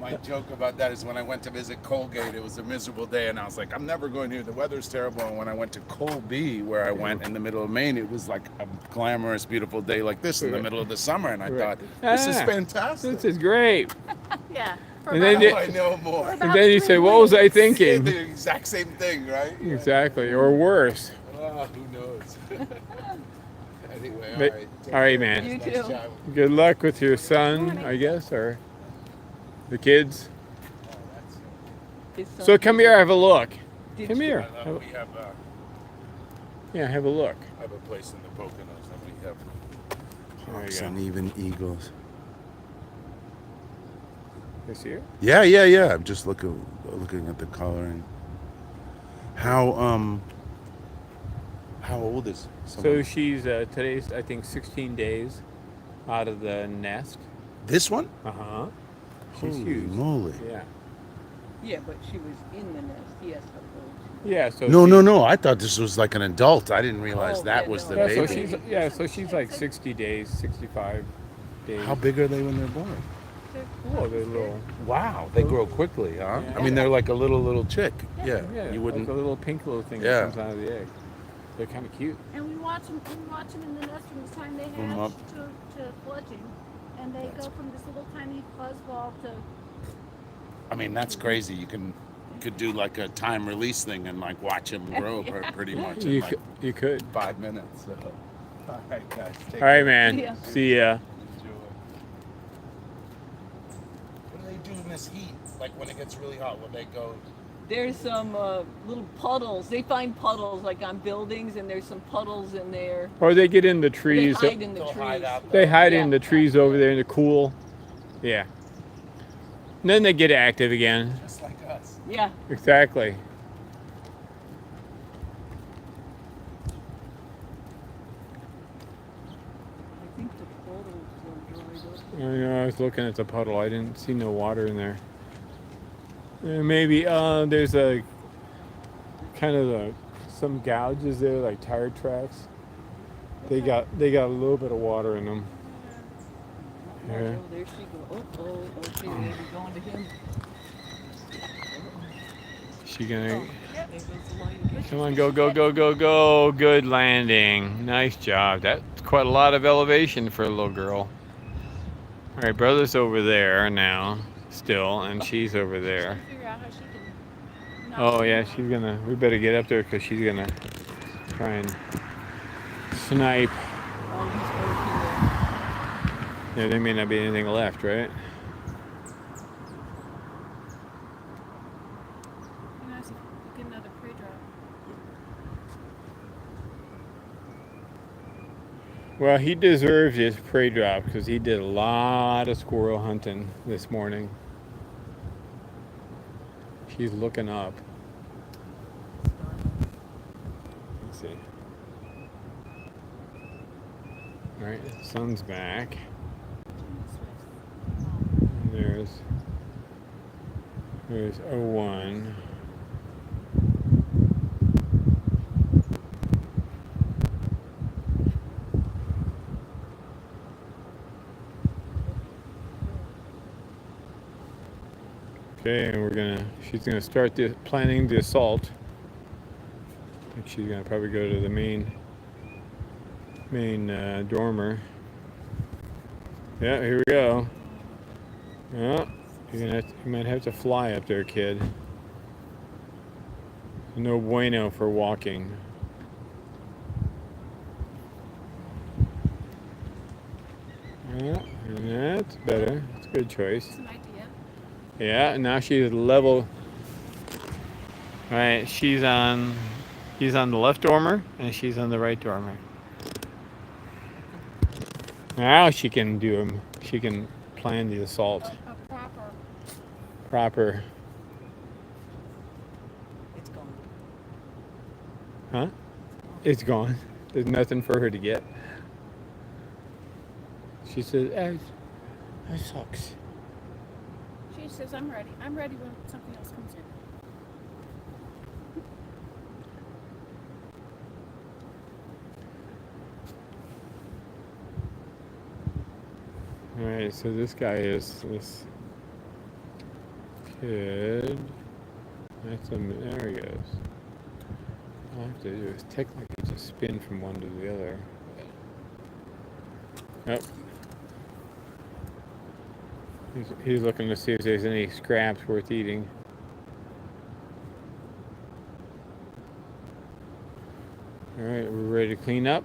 My joke about that is when I went to visit Colgate, it was a miserable day, and I was like, I'm never going here. The weather's terrible. And when I went to Colby, where I went in the middle of Maine, it was like a glamorous, beautiful day like this in the middle of the summer, and I Right. thought, this is Ah, fantastic. This is great. Yeah. For And about then a Now I week. know more. And then you say, what was I Yeah, thinking? the exact same thing, right? Yeah. Exactly, or worse. Who knows? Anyway, But- all right. Take all right, care. man. You Nice too. chatting with you. Good luck with your son, I guess, or the kids. His son- So come here, have a look. Did Come you- here. We have Yeah, have a look. I have a place in the Poconos that we have There you hawks go. and even eagles. This here? Yeah. I'm just looking at the coloring. How old is So someone? she's today's I think 16 days out of the nest. This one? Uh-huh. She's Holy huge. moly. Yeah. Yeah, but she was in the nest. Yes, I Yeah, so No. I thought this was like an adult. I didn't realize Oh, that yeah, was no. the Yeah, baby. so she's like 60 days, 65 days. How big are they when they're born? Oh, they're little. Wow, they grow quickly, huh? Yeah. I mean, they're like a little chick. Yeah, Yeah, you wouldn't. like a little pink little thing Yeah. that comes out of the egg. They're kind of cute. And we watch them in the nest from the time they Them hatch up. to fledging. And they go from this little tiny fuzz ball to I mean, that's crazy. You could do like a time release thing and like watch them grow pretty much in like You could. 5 minutes. So. All right, guys. Take All right, care. man. Yeah. See ya. Enjoy. What do they do in this heat? Like when it gets really hot, when they go? There's some little puddles. They find puddles like on buildings, and there's some puddles in there. Or they get in the They trees. hide in the They'll trees. hide out They there. hide Yeah. in the trees over there in the cool. Yeah. And then they get active again. Just like us. Yeah. Exactly. I think the puddles are dried up. I know, I was looking at the puddle. I didn't see no water in there. Maybe there's a kind of some gouges there, like tire tracks. They got a little bit of water in them. Yeah. Oh, there she goes. Okay, we're going to him. She gonna There goes the line again. come on, go. Good landing. Nice job. That's quite a lot of elevation for a little girl. All right, brother's over there now, still, and she's over there. figure out how she can. knock Oh them yeah, out. she's gonna. We better get up there because she's gonna try and snipe. Oh, he's working Yeah, there may not be anything left, right? You know, see if we get another prey drop. Well, he deserves his prey drop because he did a lot of squirrel hunting this morning. She's looking up. Let's see. All right, the sun's back. And there's 01. Okay, and she's gonna start planning the assault. I think she's gonna probably go to the main dormer. Yeah, here we go. Yeah, you might have to fly up there, kid. No bueno for walking. Yeah, and that's better. That's a good choice. That's an idea. Yeah, now she's level. All right, he's on the left dormer, and she's on the right dormer. Now she can do them. She can plan the assault A proper. proper. It's gone. Huh? It's gone. There's nothing for her to get. She says, that sucks. She says, I'm ready. I'm ready when something else comes in. Alright, so this guy is this kid. That's him. There he goes. All I have to do is technically just spin from one to the other. Yep. He's looking to see if there's any scraps worth eating. Alright, we're ready to clean up.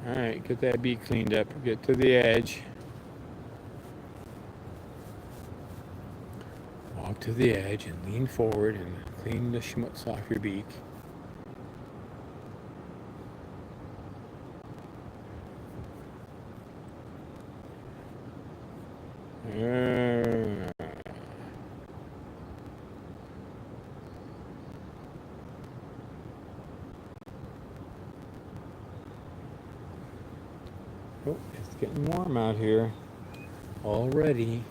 Alright, get that beak cleaned up. Get to the edge. Walk to the edge and lean forward and clean the schmutz off your beak. Oh, it's getting warm out here already.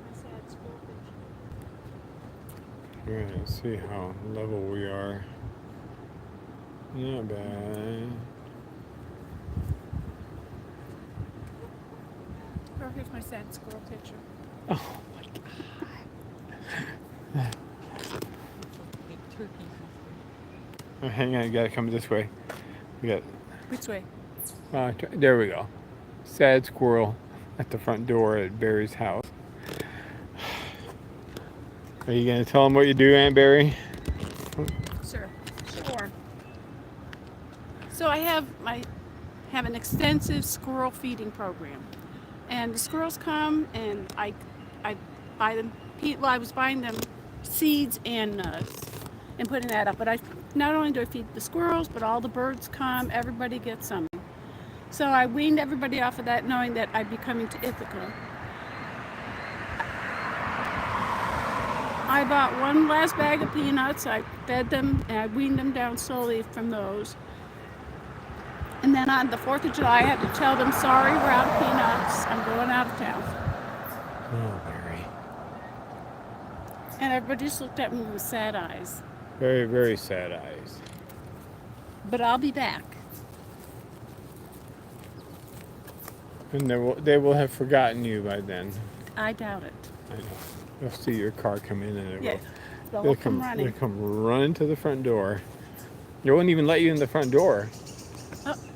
My sad school picture. All right, let's see how level we are. Not bad. Oh, here's my sad squirrel picture. Oh my god. Big turkeys. Oh, hang on, you gotta come this way. We got. Which way? There we go. Sad squirrel at the front door at Barry's house. Are you gonna tell him what you do, Aunt Barry? Sure. So I have an extensive squirrel feeding program, and the squirrels come and I buy them. Well, I was buying them seeds and nuts and putting that up. But I not only do I feed the squirrels, but all the birds come. Everybody gets some. So I weaned everybody off of that, knowing that I'd be coming to Ithaca. I bought one last bag of peanuts. I fed them and I weaned them down slowly from those. And then on the 4th of July, I had to tell them, sorry, we're out of peanuts. I'm going out of town. Oh, Barry. And everybody just looked at me with sad eyes. Very, very sad eyes. But I'll be back. And they will have forgotten you by then. I doubt it. I know. They'll see your car come in and Yes, they'll come running. They'll come running to the front door. They won't even let you in the front door.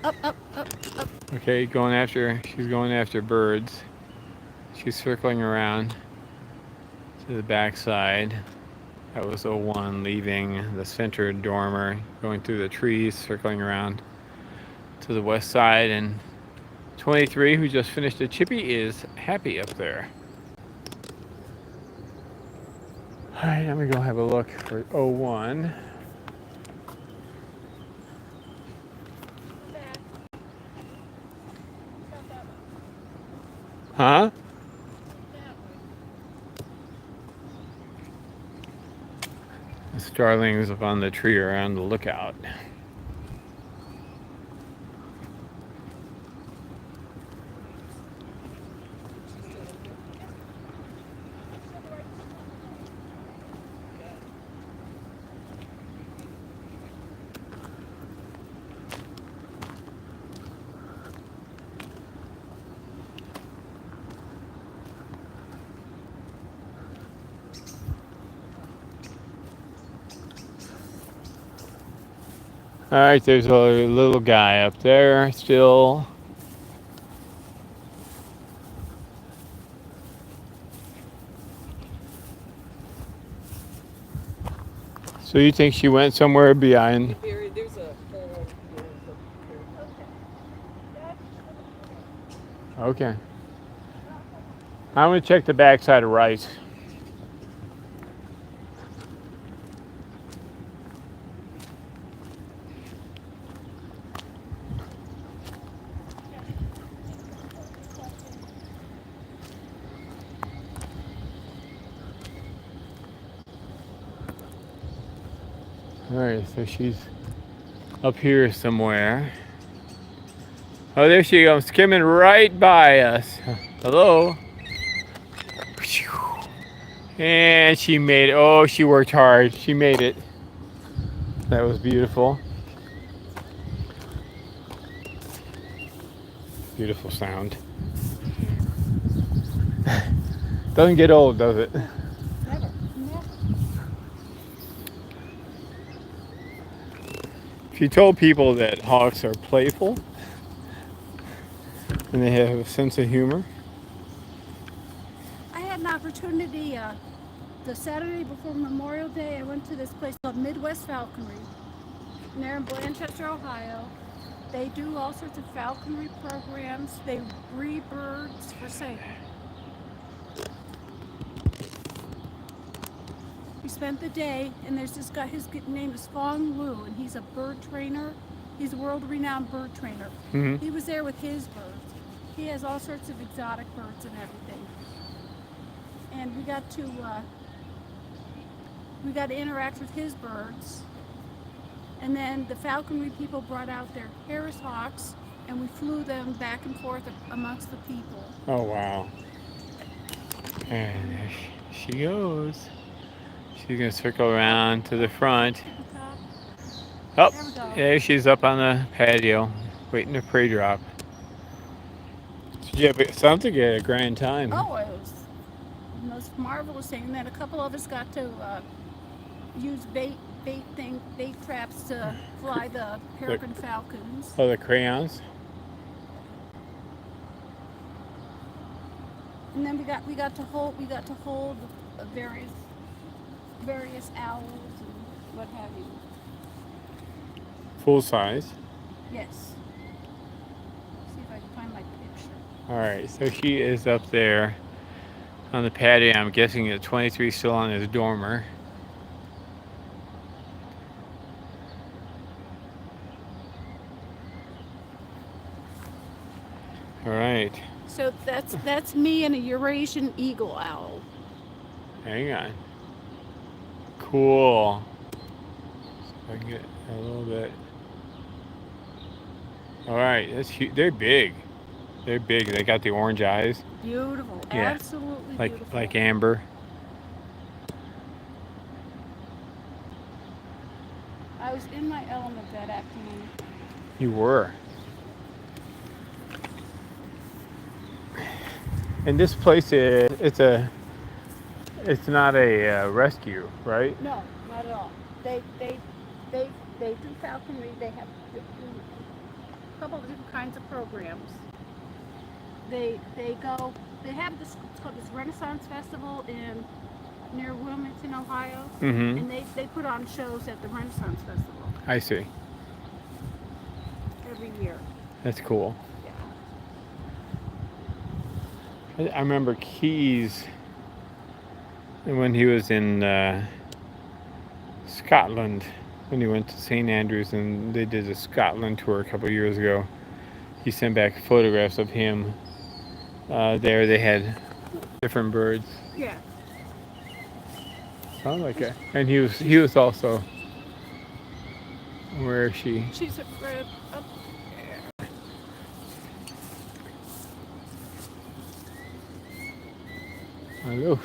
Up. Okay, she's going after birds. She's circling around to the back side. That was 01 leaving the center dormer, going through the trees, circling around to the west side. And 23, who just finished a chippie, is happy up there. All right, I'm gonna go have a look for 01. Huh? The starlings up on the tree are on the lookout. All right, there's a little guy up there still. So you think she went somewhere behind? Barry, there's Okay. I'm gonna check the backside of rice. All right, so she's up here somewhere. Oh, there she goes, skimming right by us. Hello. And she made it. Oh, she worked hard. She made it. That was beautiful. Beautiful sound. Doesn't get old, does it? Never. Never. She told people that hawks are playful and they have a sense of humor. I had an opportunity the Saturday before Memorial Day. I went to this place called Midwest Falconry. And they're in Blanchester, Ohio. They do all sorts of falconry programs. They breed birds for sale. We spent the day, and there's this guy, his name is Fong Lu, and he's a bird trainer. He's a world-renowned bird trainer. Mm-hmm. He was there with his birds. He has all sorts of exotic birds and everything. And we got to interact with his birds. And then the falconry people brought out their Harris hawks, and we flew them back and forth amongst the people. Oh, wow. And there she goes. She's going to circle around to the front. Oh, There we go. there she's up on the patio, waiting to prey drop. Yeah, but it sounds like you had a grand time. Oh, it was the most marvelous thing. And then a couple of us got to use bait traps to fly the peregrine falcons. Oh, the crayons? And then we got to hold various owls and what have you. Full size. Yes. See if I can find my picture. All right, so she is up there on the patio. I'm guessing at 23 still on his dormer. All right. So that's me and a Eurasian eagle owl. Hang on. Cool. So I can get a little bit. All right, that's huge. They're big. They're big. They got the orange eyes, Beautiful. Yeah. Absolutely like beautiful. like amber. I was in my element that afternoon. You were. And this place it's not a rescue, right? No, not at all. They do falconry. They have a couple of different kinds of programs. They have this, it's called this Renaissance Festival near Wilmington, Ohio, Mm-hmm. and they put on shows at the Renaissance Festival I see. every year. That's cool. Yeah. I remember Keys when he was in Scotland, when he went to St. Andrews and they did a Scotland tour a couple of years ago. He sent back photographs of him there. They had different birds. Yeah. Oh, okay. And he was also. Where is she? She's up there. Hello.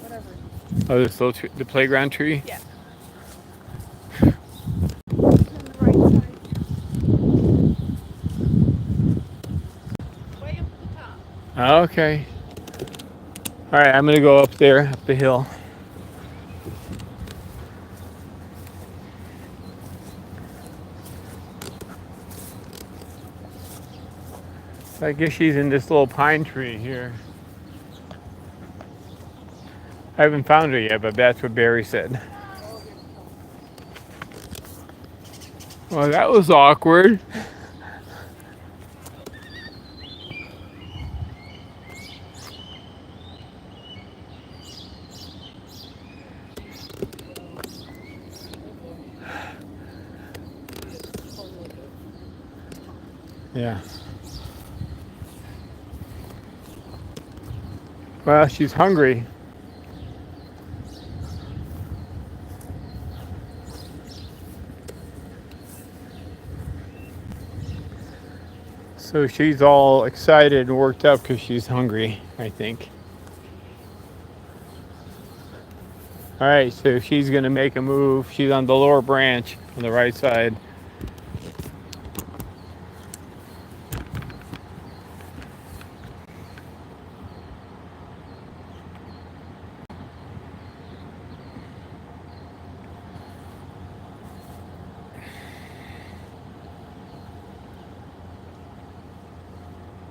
Whatever. Oh, this little tree, the playground tree? Yeah. On the right side. Way up at the top. Okay. All right, I'm gonna go up there, up the hill. I guess she's in this little pine tree here. I haven't found her yet, but that's what Barry said. Well, that was awkward. Yeah. Well, she's hungry. So she's all excited and worked up because she's hungry, I think. All right, so she's gonna make a move. She's on the lower branch on the right side.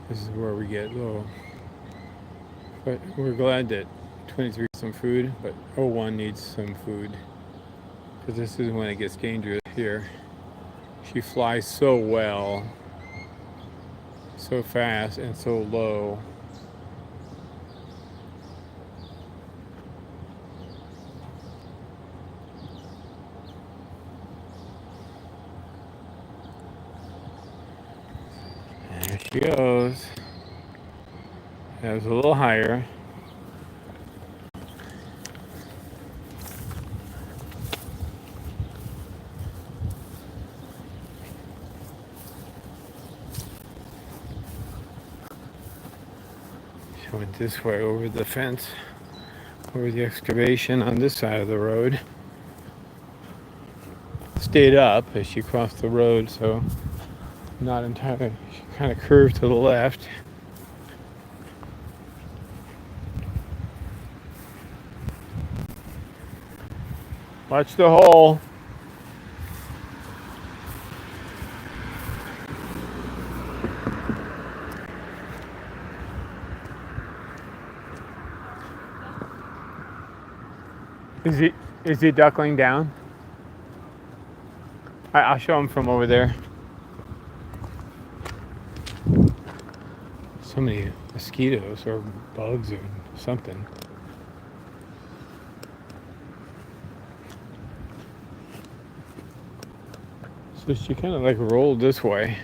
This is where we get low. But we're glad that 23 has some food, but 01 needs some food. Because this is when it gets dangerous here. She flies so well, so fast, and so low. There she goes. That was a little higher. She went this way over the fence, over the excavation on this side of the road. Stayed up as she crossed the road, so not entirely, she kind of curved to the left. Watch the hole. Is he duckling down? I'll show him from over there. So many mosquitoes or bugs or something. So she kind of like rolled this way.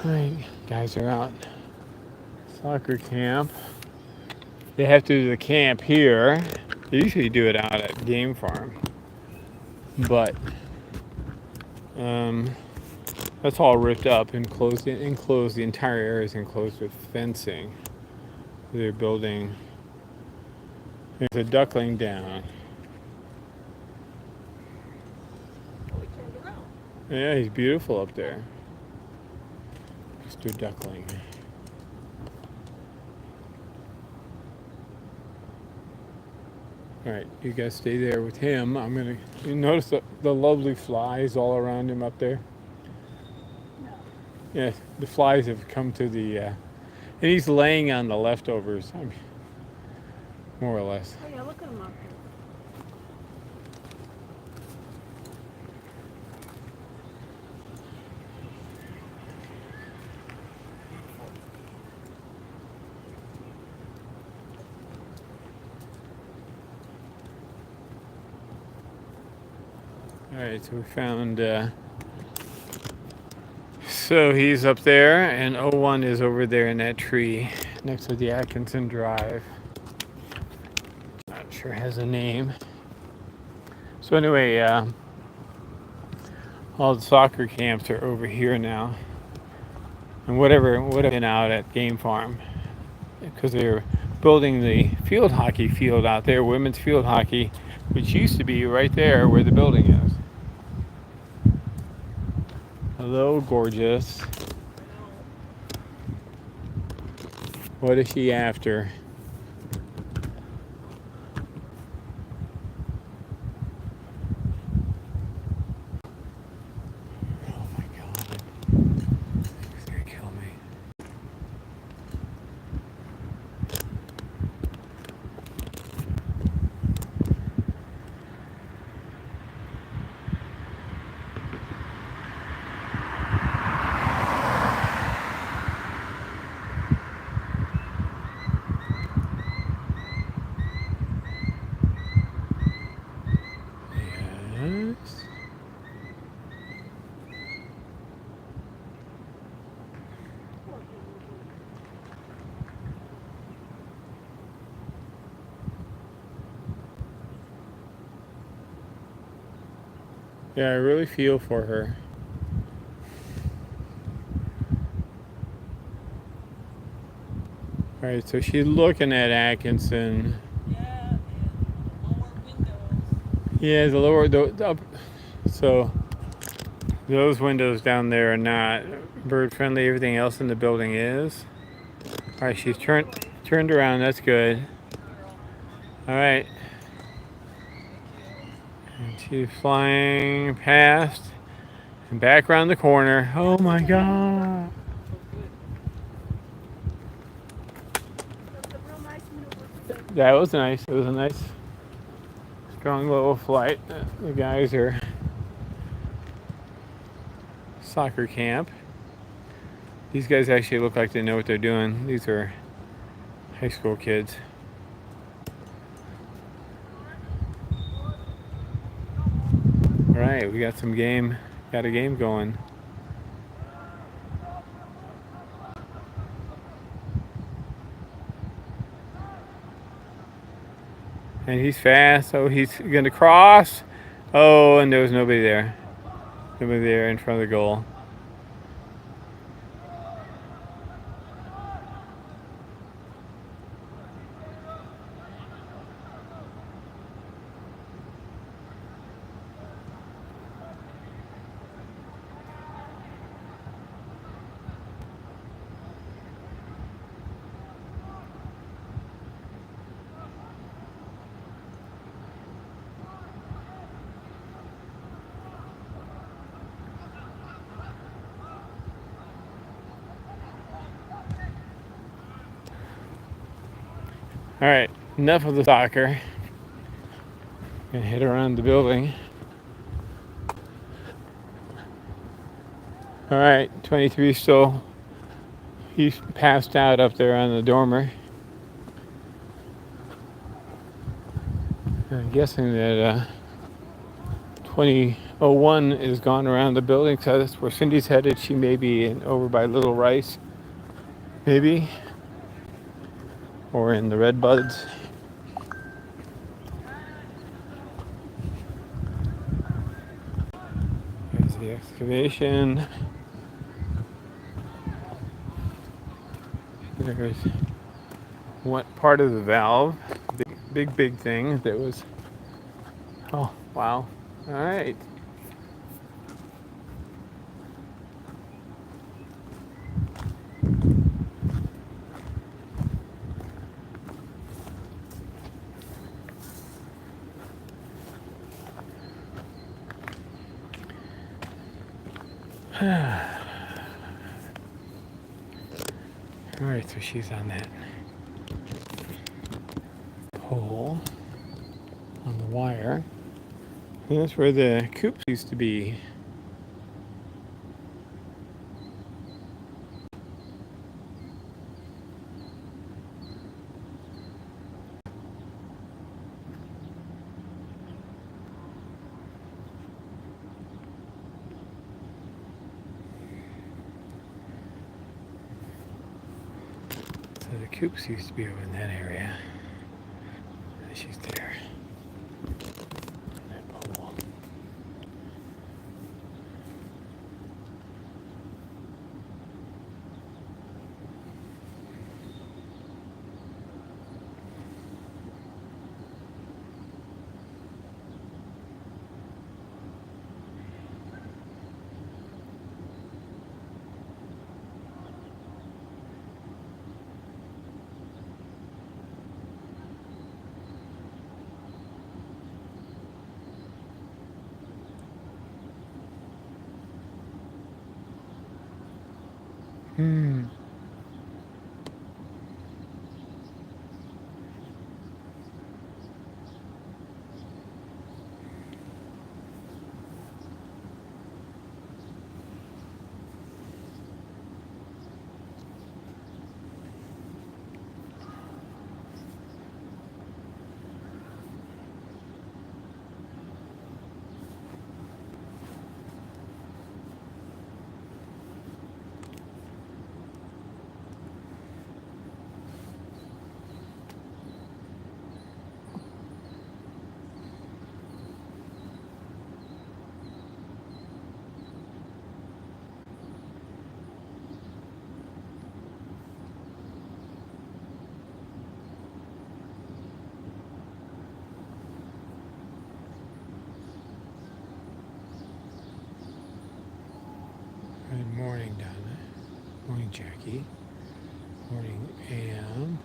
Alright, guys are out. Soccer camp. They have to do the camp here. They usually do it out at Game Farm. But that's all ripped up and enclosed. The entire area is enclosed with fencing. They're building. There's a duckling down. Oh, he turned around. Yeah, he's beautiful up there. Mr. Duckling. All right, you guys stay there with him. You notice the lovely flies all around him up there? No. Yeah, the flies have come to the, and he's laying on the leftovers, I mean, more or less. Oh yeah, look at him up there. All right, so we found, so he's up there, and 01 is over there in that tree next to the Atkinson Drive. Not sure it has a name. So anyway, all the soccer camps are over here now, and whatever would have been out at Game Farm, because they're building the field hockey field out there, women's field hockey, which used to be right there where the building is. Hello, gorgeous. What is she after? Yeah, I really feel for her. All right, so she's looking at Atkinson. Yeah, and lower windows. Yeah, the lower, the up. So those windows down there are not bird friendly. Everything else in the building is. All right, she's turned around. That's good. All right, and she's flying past and back around the corner. Oh my God! That was nice. It was a nice, strong little flight. The guys are soccer camp. These guys actually look like they know what they're doing. These are high school kids. All right, we got some game. Got a game going. And he's fast. Oh, he's gonna cross. Oh, and there was nobody there. Nobody there in front of the goal. All right, enough of the soccer. Gonna head around the building. All right, 23 still. He's passed out up there on the dormer. I'm guessing that 2001 is gone around the building, so that's where Cindy's headed. She may be over by Little Rice, maybe, or in the Red Buds. There's the excavation. There's what part of the valve, big thing that was. Oh wow! All right. All right, so she's on that pole on the wire. And that's where the coops used to be. So the coops used to be over in that area. She's there. That pole. Hmm. Morning AM.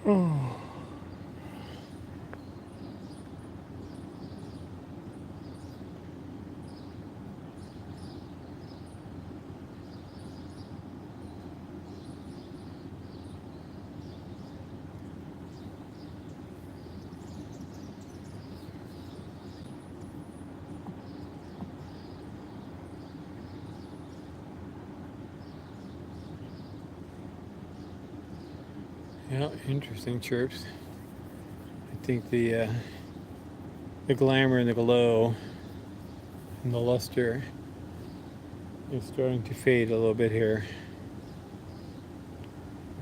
Oh. Yeah, interesting chirps. I think the glamour and the glow and the luster is starting to fade a little bit here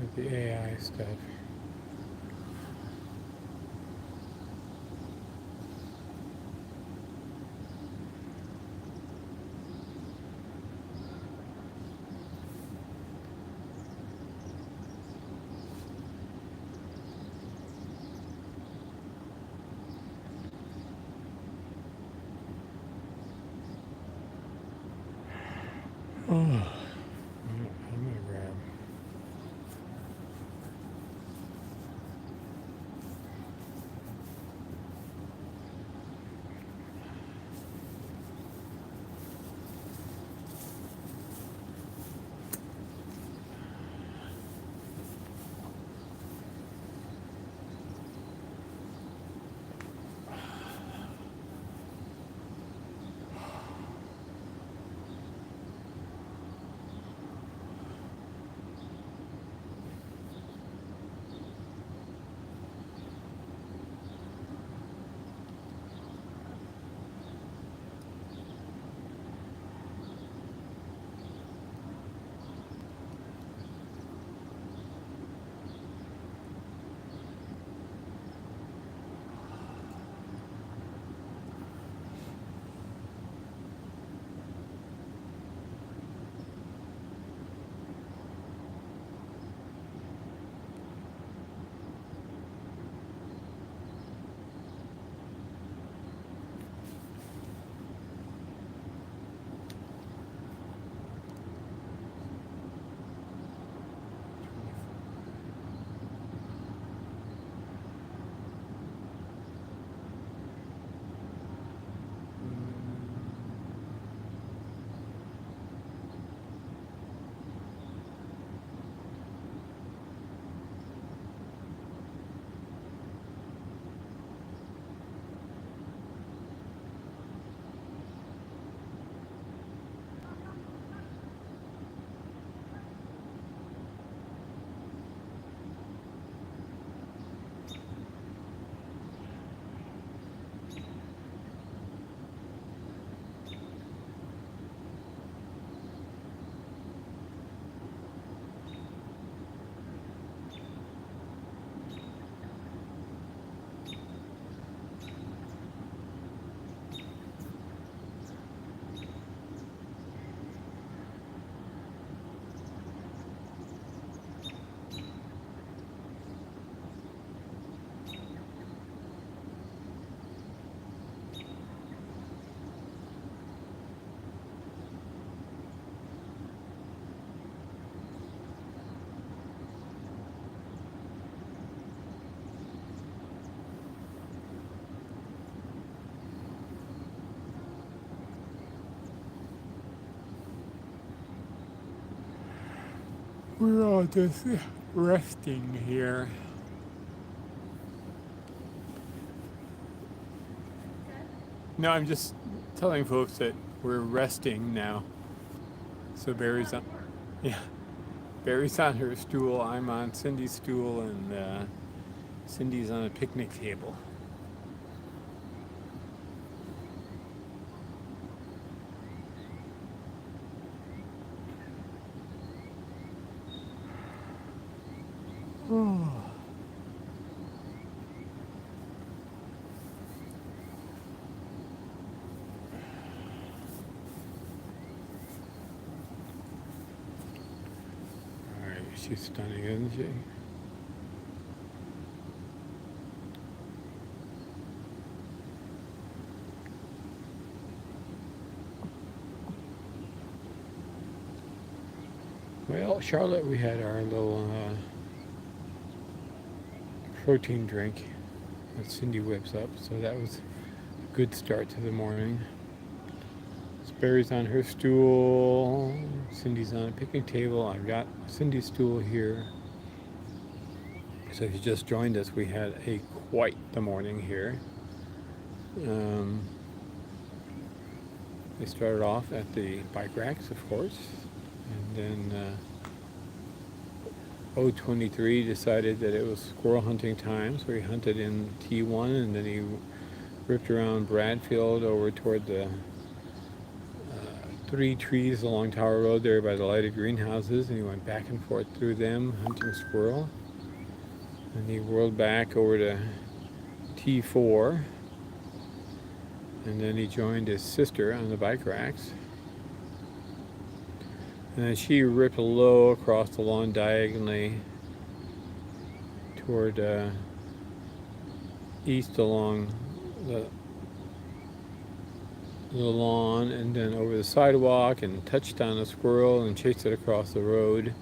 with the AI stuff. Oh, I'm gonna grab. We're all just resting here. No, I'm just telling folks that we're resting now. So Barry's on, yeah, Barry's on her stool. I'm on Cindy's stool, and Cindy's on a picnic table. Oh. Alright, she's stunning, isn't she? Well, Charlotte, we had our little protein drink that Cindy whips up, so that was a good start to the morning. Barry's on her stool, Cindy's on a picnic table. I've got Cindy's stool here. So if you just joined us, we had quite the morning here. We started off at the bike racks, of course, and then O23 decided that it was squirrel hunting time, so he hunted in T1, and then he ripped around Bradfield over toward the 3 trees along Tower Road there by the lighted greenhouses, and he went back and forth through them hunting squirrel. And he whirled back over to T4, and then he joined his sister on the bike racks. And then she ripped low across the lawn diagonally toward east along the lawn, and then over the sidewalk, and touched on a squirrel and chased it across the road,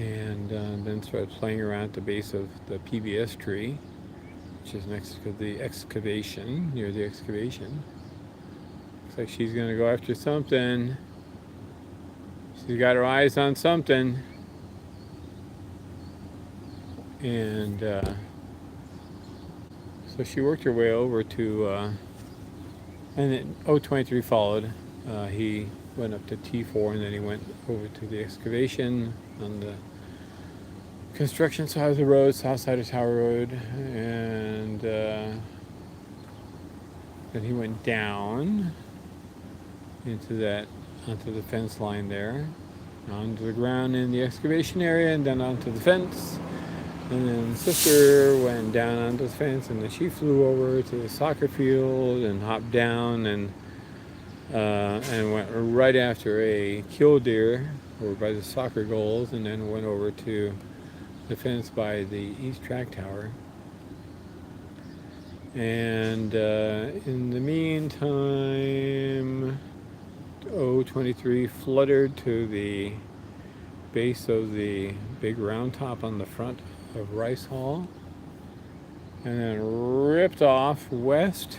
and then started playing around at the base of the PBS tree, which is next to the excavation, near the excavation. Looks like she's gonna go after something. She's got her eyes on something, and so she worked her way over to and then O23 followed. He went up to T4, and then he went over to the excavation on the construction side of the road, south side of Tower Road, and then he went down onto the fence line there, onto the ground in the excavation area, and then onto the fence. And then sister went down onto the fence, and then she flew over to the soccer field and hopped down and went right after a killdeer over by the soccer goals, and then went over to the fence by the east track tower. And in the meantime, O23 fluttered to the base of the big round top on the front of Rice Hall, and then ripped off west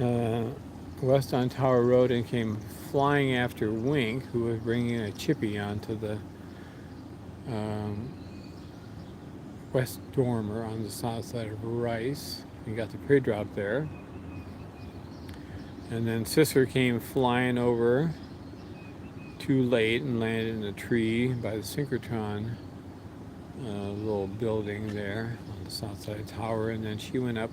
on Tower Road, and came flying after Wink, who was bringing a chippie onto the west dormer on the south side of Rice. He got the prey drop there. And then sister came flying over too late and landed in a tree by the synchrotron little building there on the south side of the tower. And then she went up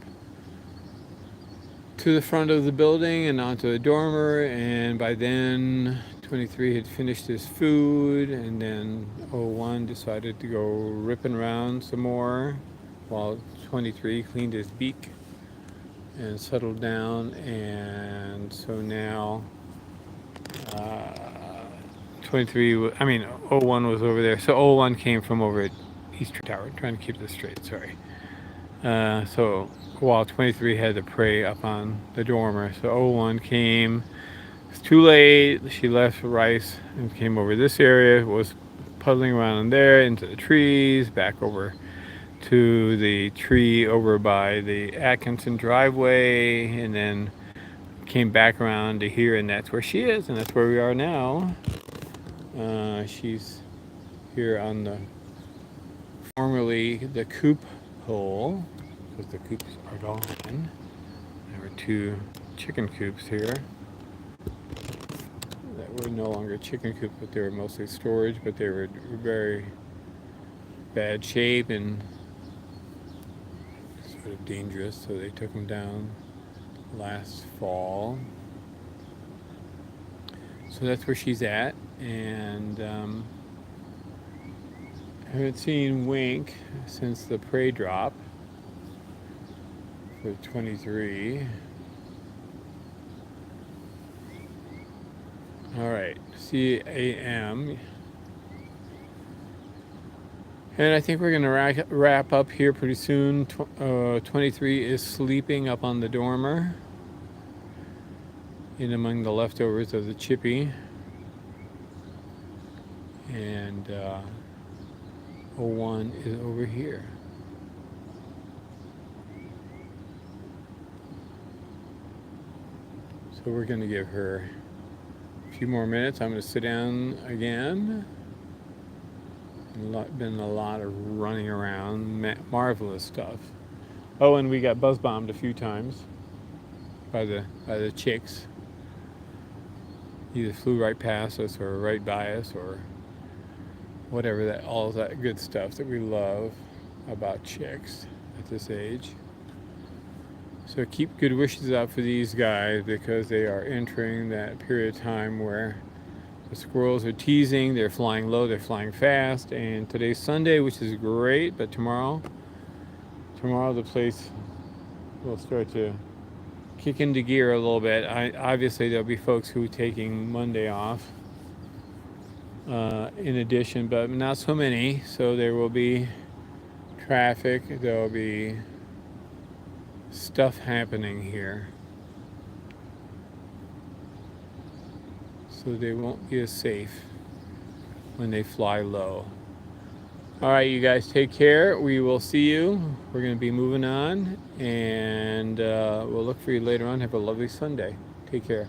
to the front of the building and onto the dormer, and by then 23 had finished his food, and then 01 decided to go ripping around some more while 23 cleaned his beak and settled down. And so now 01 was over there. So 01 came from over at East Tower, trying to keep this straight, sorry. So while 23 had the prey up on the dormer, so 01 came. It's too late. She left Rice and came over this area, was puddling around in there, into the trees, back over to the tree over by the Atkinson driveway, and then came back around to here, and that's where she is, and that's where we are now. She's here on the formerly the Coop Pole, because the coops are gone. There were 2 chicken coops here that were no longer chicken coops, but they were mostly storage, but they were very bad shape and sort of dangerous, so they took them down last fall. So that's where she's at, and I haven't seen Wink since the prey drop for 23. All right, CAM. And I think we're gonna wrap up here pretty soon. 23 is sleeping up on the dormer, in among the leftovers of the chippie. And 01 is over here. So we're gonna give her a few more minutes. I'm gonna sit down again. Been a lot of running around, marvelous stuff. Oh, and we got buzz bombed a few times by the chicks. Either flew right past us or right by us or whatever, all that good stuff that we love about chicks at this age. So keep good wishes out for these guys, because they are entering that period of time where the squirrels are teasing, they're flying low, they're flying fast, and today's Sunday, which is great, but tomorrow the place will start to kick into gear a little bit. Obviously there'll be folks who are taking Monday off in addition, but not so many, so there will be traffic, there'll be stuff happening here. So they won't be as safe when they fly low. All right, you guys take care. We will see you. We're going to be moving on, and we'll look for you later on. Have a lovely Sunday. Take care.